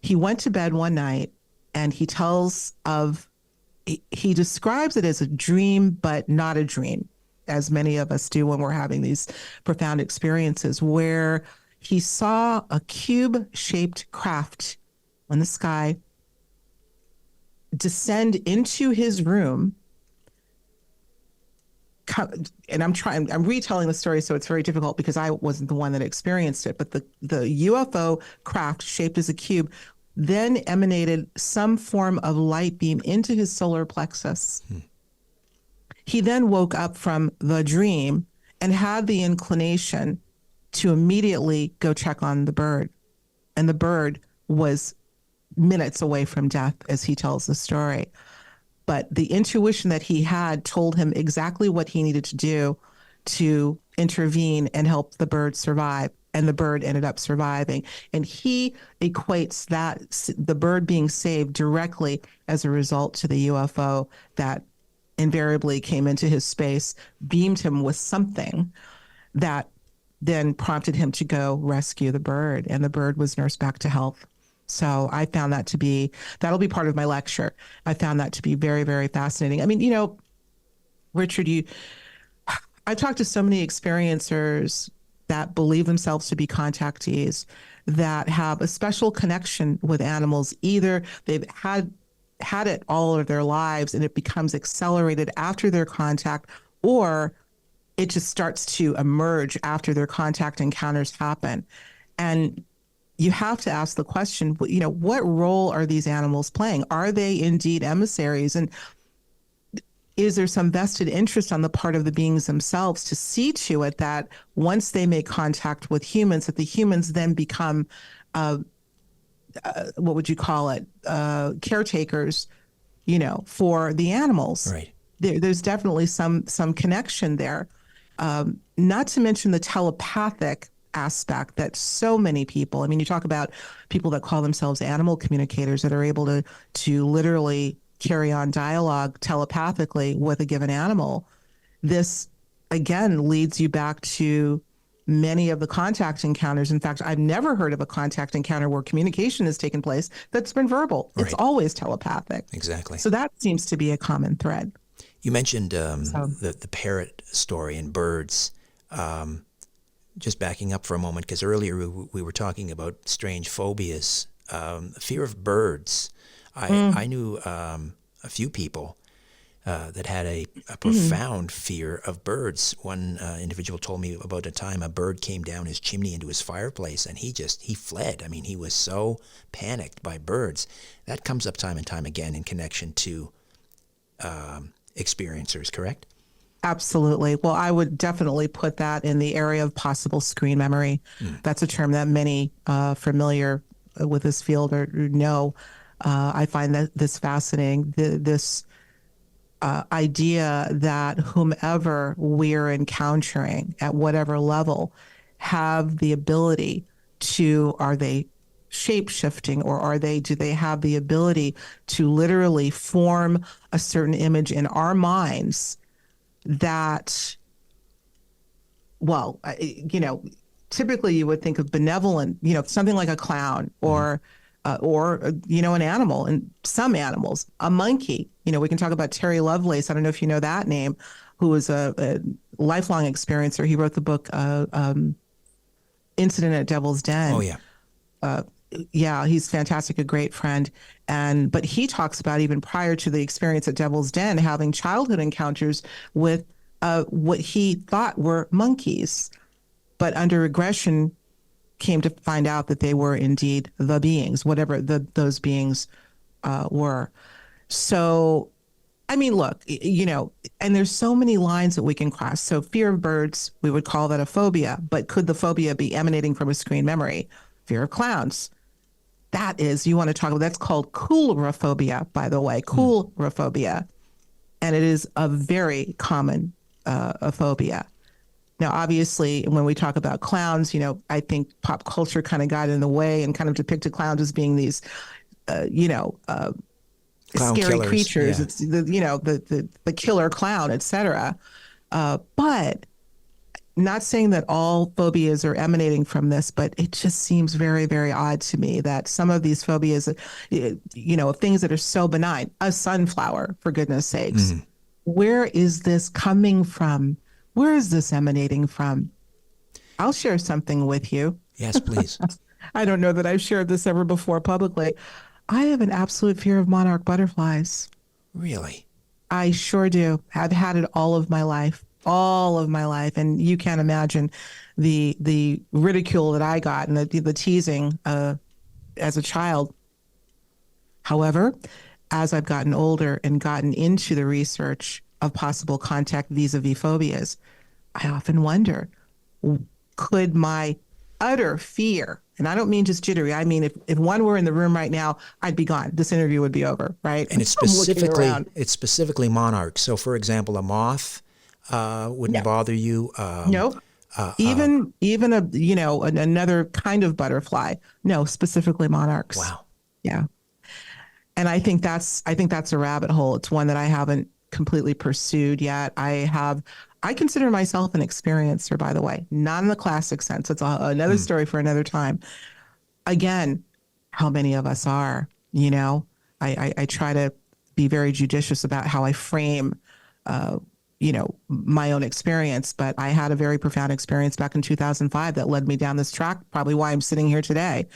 He went to bed one night and he describes it as a dream, but not a dream, as many of us do when we're having these profound experiences, where he saw a cube-shaped craft in the sky descend into his room. And I'm retelling the story, so it's very difficult because I wasn't the one that experienced it, but the UFO craft shaped as a cube then emanated some form of light beam into his solar plexus. He then woke up from the dream and had the inclination to immediately go check on the bird. And the bird was minutes away from death, as he tells the story. But the intuition that he had told him exactly what he needed to do to intervene and help the bird survive. and the bird ended up surviving. And he equates that, the bird being saved, directly as a result to the UFO that invariably came into his space, beamed him with something that then prompted him to go rescue the bird, and the bird was nursed back to health. So I found that to be, that'll be part of my lecture. I found that to be very, very fascinating. I mean, you know, Richard, I've talked to so many experiencers that believe themselves to be contactees, that have a special connection with animals. Either they've had it all of their lives and it becomes accelerated after their contact, or it just starts to emerge after their contact encounters happen. And you have to ask the question, you know, what role are these animals playing? Are they indeed emissaries? And is there some vested interest on the part of the beings themselves to see to it that once they make contact with humans, that the humans then become, what would you call it, caretakers, you know, for the animals? Right. There's definitely some connection there. Not to mention the telepathic aspect that so many people, I mean, you talk about people that call themselves animal communicators that are able to literally carry on dialogue telepathically with a given animal. This, again, leads you back to many of the contact encounters. In fact, I've never heard of a contact encounter where communication has taken place that's been verbal. Right. It's always telepathic. Exactly. So that seems to be a common thread. You mentioned the parrot story and birds. Just backing up for a moment, because earlier we were talking about strange phobias. Fear of birds. I knew a few people that had a profound fear of birds. One individual told me about a time a bird came down his chimney into his fireplace, and he fled. I mean, he was so panicked by birds. That comes up time and time again in connection to experiencers, correct? Absolutely. Well, I would definitely put that in the area of possible screen memory. That's a term that many familiar with this field know. I find that this fascinating, this idea that whomever we're encountering at whatever level have the ability to, are they shape-shifting, or do they have the ability to literally form a certain image in our minds that, well, you know, typically you would think of benevolent, you know, something like a clown or you know, an animal, and some animals, a monkey. You know, we can talk about Terry Lovelace. I don't know if you know that name, who was a lifelong experiencer. He wrote the book Incident at Devil's Den. Oh, yeah. Yeah, he's fantastic, a great friend. But he talks about, even prior to the experience at Devil's Den, having childhood encounters with what he thought were monkeys, but under regression came to find out that they were indeed the beings, whatever those beings were. So, I mean, look, you know, and there's so many lines that we can cross. So fear of birds, we would call that a phobia, but could the phobia be emanating from a screen memory? Fear of clowns. That is, you want to talk about, that's called coulrophobia, by the way, coulrophobia. And it is a very common a phobia. Now, obviously, when we talk about clowns, you know, I think pop culture kind of got in the way and kind of depicted clowns as being these, you know, scary killers, creatures. yeah. It's the, you know, the killer clown, etc. But not saying that all phobias are emanating from this, but it just seems very, very odd to me that some of these phobias, you know, things that are so benign, a sunflower, for goodness sakes, where is this coming from? Where is this emanating from? I'll share something with you. Yes, please. I don't know that I've shared this ever before publicly. I have an absolute fear of monarch butterflies. Really? I sure do. I've had it all of my life. And you can't imagine the ridicule that I got and the teasing as a child. However, as I've gotten older and gotten into the research of possible contact vis-a-vis phobias, I often wonder, could my utter fear, and I don't mean just jittery, I mean if one were in the room right now, I'd be gone. This interview would be over, right? And it's specifically monarchs. So, for example, a moth wouldn't bother you. Nope. Even a another kind of butterfly. No, specifically monarchs. Wow. Yeah. And I think that's a rabbit hole. It's one that I haven't completely pursued yet. I consider myself an experiencer, by the way, not in the classic sense. It's another story for another time. Again, how many of us are? I try to be very judicious about how I frame, my own experience. But I had a very profound experience back in 2005 that led me down this track. Probably why I'm sitting here today.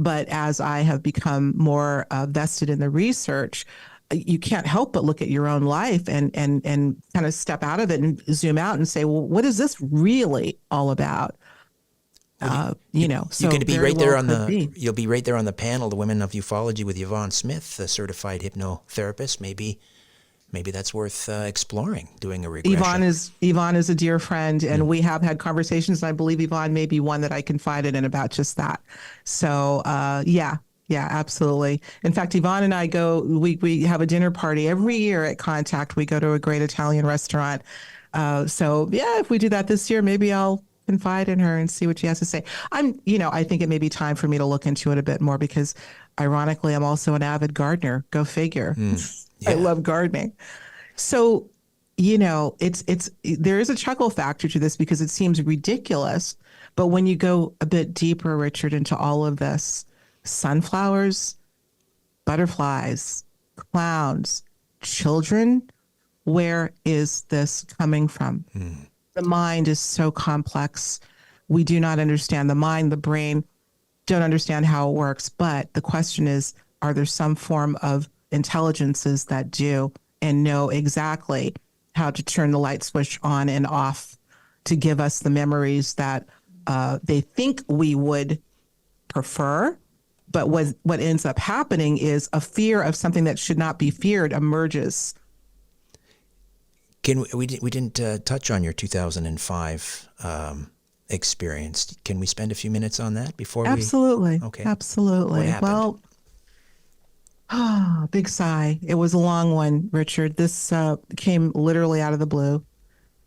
But as I have become more vested in the research, you can't help but look at your own life and kind of step out of it and zoom out and say, well, what is this really all about? So You're going to be very right there well on could be. you'll be right there on the panel, the Women of Ufology with Yvonne Smith, a certified hypnotherapist. Maybe that's worth exploring, doing a regression. Yvonne is a dear friend, and we have had conversations. And I believe Yvonne may be one that I confided in about just that. So yeah, absolutely. In fact, Yvonne and I we have a dinner party every year at Contact. We go to a great Italian restaurant. So yeah, if we do that this year, maybe I'll confide in her and see what she has to say. I think it may be time for me to look into it a bit more because, ironically, I'm also an avid gardener. Go figure. Yeah. I love gardening. So, there is a chuckle factor to this because it seems ridiculous. But when you go a bit deeper, Richard, into all of this, sunflowers, butterflies, clowns, children, where is this coming from? The mind is so complex. We do not understand the mind, the brain, don't understand how it works. But the question is, are there some form of intelligences that do and know exactly how to turn the light switch on and off to give us the memories that they think we would prefer? But what ends up happening is a fear of something that should not be feared emerges. We didn't touch on your 2005 experience. Can we spend a few minutes on that before Absolutely. Okay. Absolutely. What happened? Well, big sigh. It was a long one, Richard. This came literally out of the blue,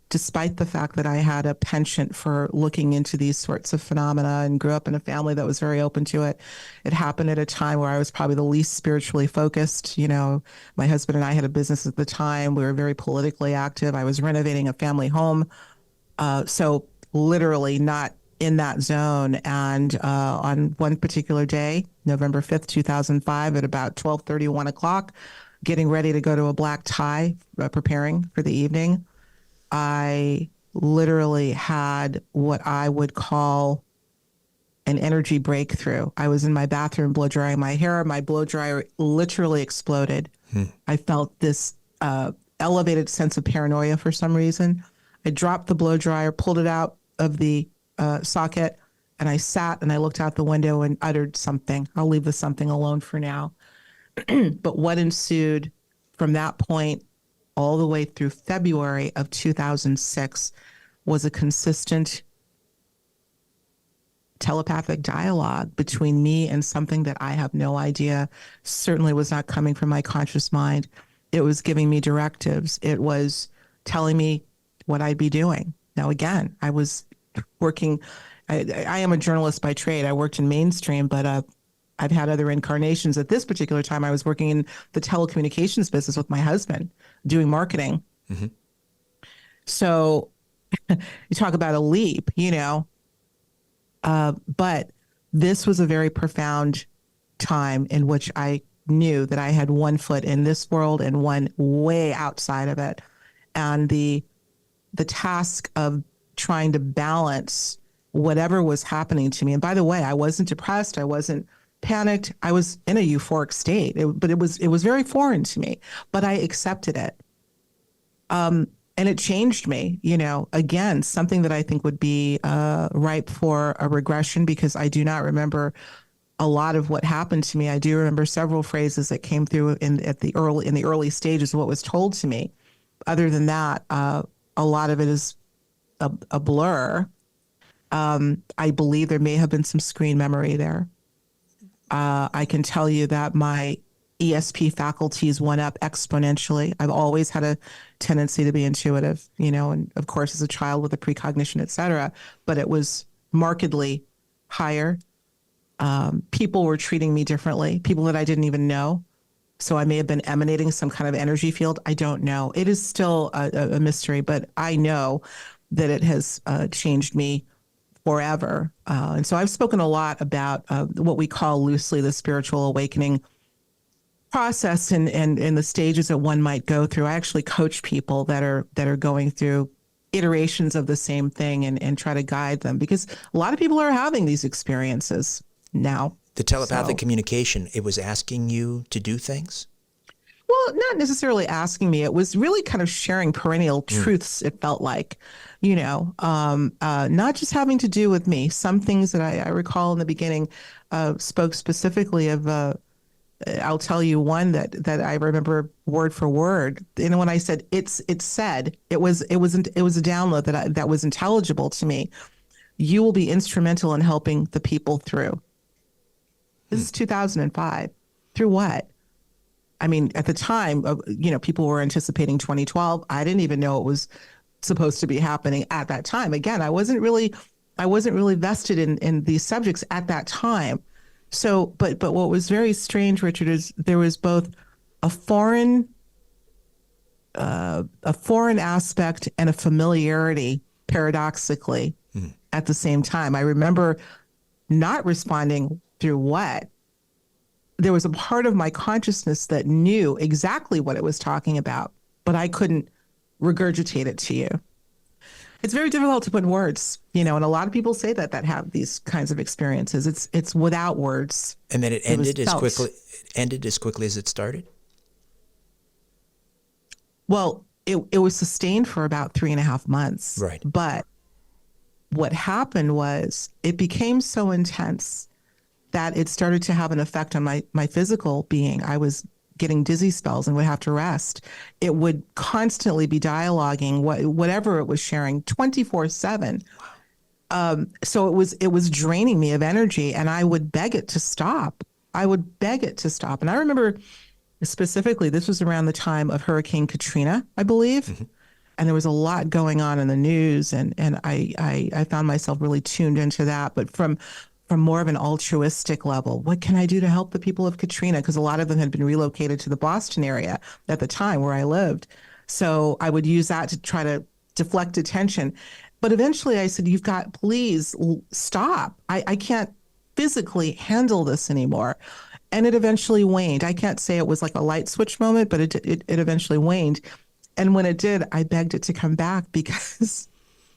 despite the fact that I had a penchant for looking into these sorts of phenomena and grew up in a family that was very open to it. It happened at a time where I was probably the least spiritually focused. My husband and I had a business at the time. We were very politically active. I was renovating a family home. So literally not in that zone. And on one particular day, November 5th, 2005, at about 12:30, 1 o'clock, getting ready to go to a black tie, preparing for the evening, I literally had what I would call an energy breakthrough. I was in my bathroom blow drying my hair. My blow dryer literally exploded. I felt this elevated sense of paranoia for some reason. I dropped the blow dryer, pulled it out of the socket, and I sat and I looked out the window and uttered something. I'll leave the something alone for now. But what ensued from that point all the way through February of 2006 was a consistent telepathic dialogue between me and something that I have no idea, certainly was not coming from my conscious mind. It was giving me directives. It was telling me what I'd be doing. Now, again, I was working, I am a journalist by trade. I worked in mainstream, but I've had other incarnations. At this particular time, I was working in the telecommunications business with my husband, doing marketing. So you talk about a leap, but this was a very profound time in which I knew that I had one foot in this world and one way outside of it. And the task of trying to balance whatever was happening to me. And by the way, I wasn't depressed. I wasn't panicked. I was in a euphoric state, but it was very foreign to me, but I accepted it. And it changed me, again, something that I think would be ripe for a regression because I do not remember a lot of what happened to me. I do remember several phrases that came through in the early stages of what was told to me. Other than that, a lot of it is a blur. I believe there may have been some screen memory there. I can tell you that my ESP faculties went up exponentially. I've always had a tendency to be intuitive, and of course, as a child with a precognition, et cetera, but it was markedly higher. People were treating me differently, people that I didn't even know. So I may have been emanating some kind of energy field. I don't know. It is still a mystery, but I know that it has changed me forever. And so I've spoken a lot about what we call loosely the spiritual awakening process and the stages that one might go through. I actually coach people that are going through iterations of the same thing and try to guide them, because a lot of people are having these experiences now. The telepathic communication, it was asking you to do things? Well, not necessarily asking me. It was really kind of sharing perennial truths, it felt like, not just having to do with me. Some things that I recall in the beginning spoke specifically of, I'll tell you one that I remember word for word. And when I said it said, it was a download that was intelligible to me. You will be instrumental in helping the people through. This is 2005. Through what? I mean, at the time, people were anticipating 2012. I didn't even know it was supposed to be happening at that time. Again, I wasn't really vested in these subjects at that time. So, but what was very strange, Richard, is there was both a foreign aspect and a familiarity, paradoxically, at the same time. I remember not responding through what. There was a part of my consciousness that knew exactly what it was talking about, but I couldn't regurgitate it to you. It's very difficult to put in words, and a lot of people say that have these kinds of experiences. It's without words. And then it ended as quickly as it started? Well, it was sustained for about 3.5 months. Right. But what happened was it became so intense that it started to have an effect on my physical being. I was getting dizzy spells and would have to rest. It would constantly be dialoguing whatever it was sharing 24/7. So it was draining me of energy, and I would beg it to stop. And I remember specifically, this was around the time of Hurricane Katrina, I believe. Mm-hmm. And there was a lot going on in the news, and I found myself really tuned into that. But from more of an altruistic level, what can I do to help the people of Katrina? Because a lot of them had been relocated to the Boston area at the time where I lived. So I would use that to try to deflect attention. But eventually I said, please stop. I can't physically handle this anymore. And it eventually waned. I can't say it was like a light switch moment, but it eventually waned. And when it did, I begged it to come back, because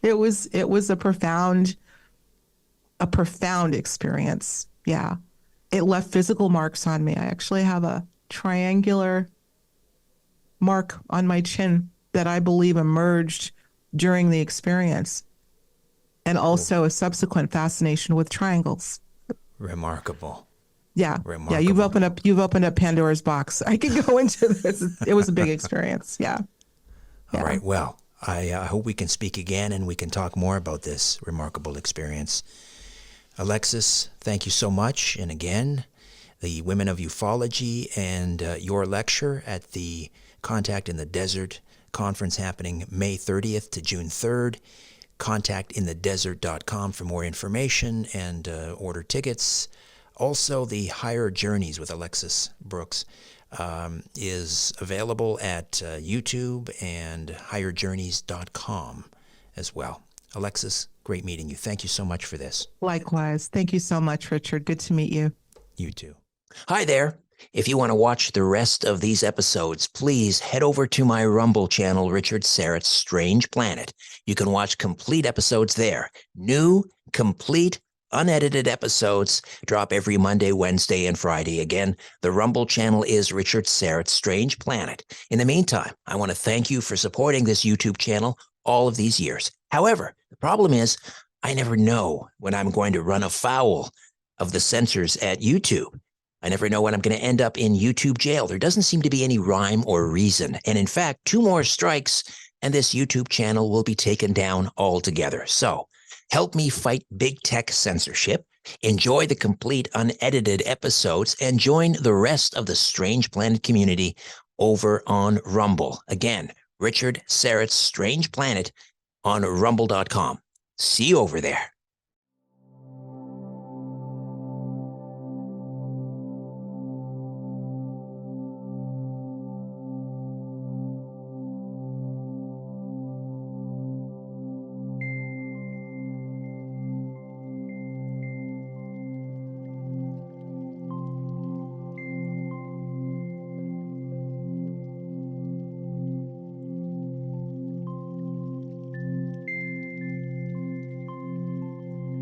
it was a profound experience. Yeah. It left physical marks on me. I actually have a triangular mark on my chin that I believe emerged during the experience, and also a subsequent fascination with triangles. Remarkable. Yeah. Remarkable. Yeah. You've opened up Pandora's box. I could go into this. It was a big experience. Yeah. All right. Well, I hope we can speak again and we can talk more about this remarkable experience. Alexis, thank you so much. And again, the Women of Ufology and your lecture at the Contact in the Desert conference happening May 30th to June 3rd. Contactinthedesert.com for more information and order tickets. Also, the Higher Journeys with Alexis Brooks is available at YouTube and higherjourneys.com as well. Alexis, great meeting you. Thank you so much for this. Likewise. Thank you so much, Richard. Good to meet you. You too. Hi there. If you want to watch the rest of these episodes, please head over to my Rumble channel, Richard Syrett's Strange Planet. You can watch complete episodes there. New, complete, unedited episodes drop every Monday, Wednesday, and Friday. Again, the Rumble channel is Richard Syrett's Strange Planet. In the meantime, I want to thank you for supporting this YouTube channel all of these years. However, the problem is I never know when I'm going to run afoul of the censors at YouTube. I never know when I'm going to end up in YouTube jail. There doesn't seem to be any rhyme or reason. And in fact, 2 more strikes and this YouTube channel will be taken down altogether. So help me fight big tech censorship Enjoy the complete unedited episodes and join the rest of the Strange Planet community over on Rumble. Again, Richard Serrett's Strange Planet on rumble.com. See you over there.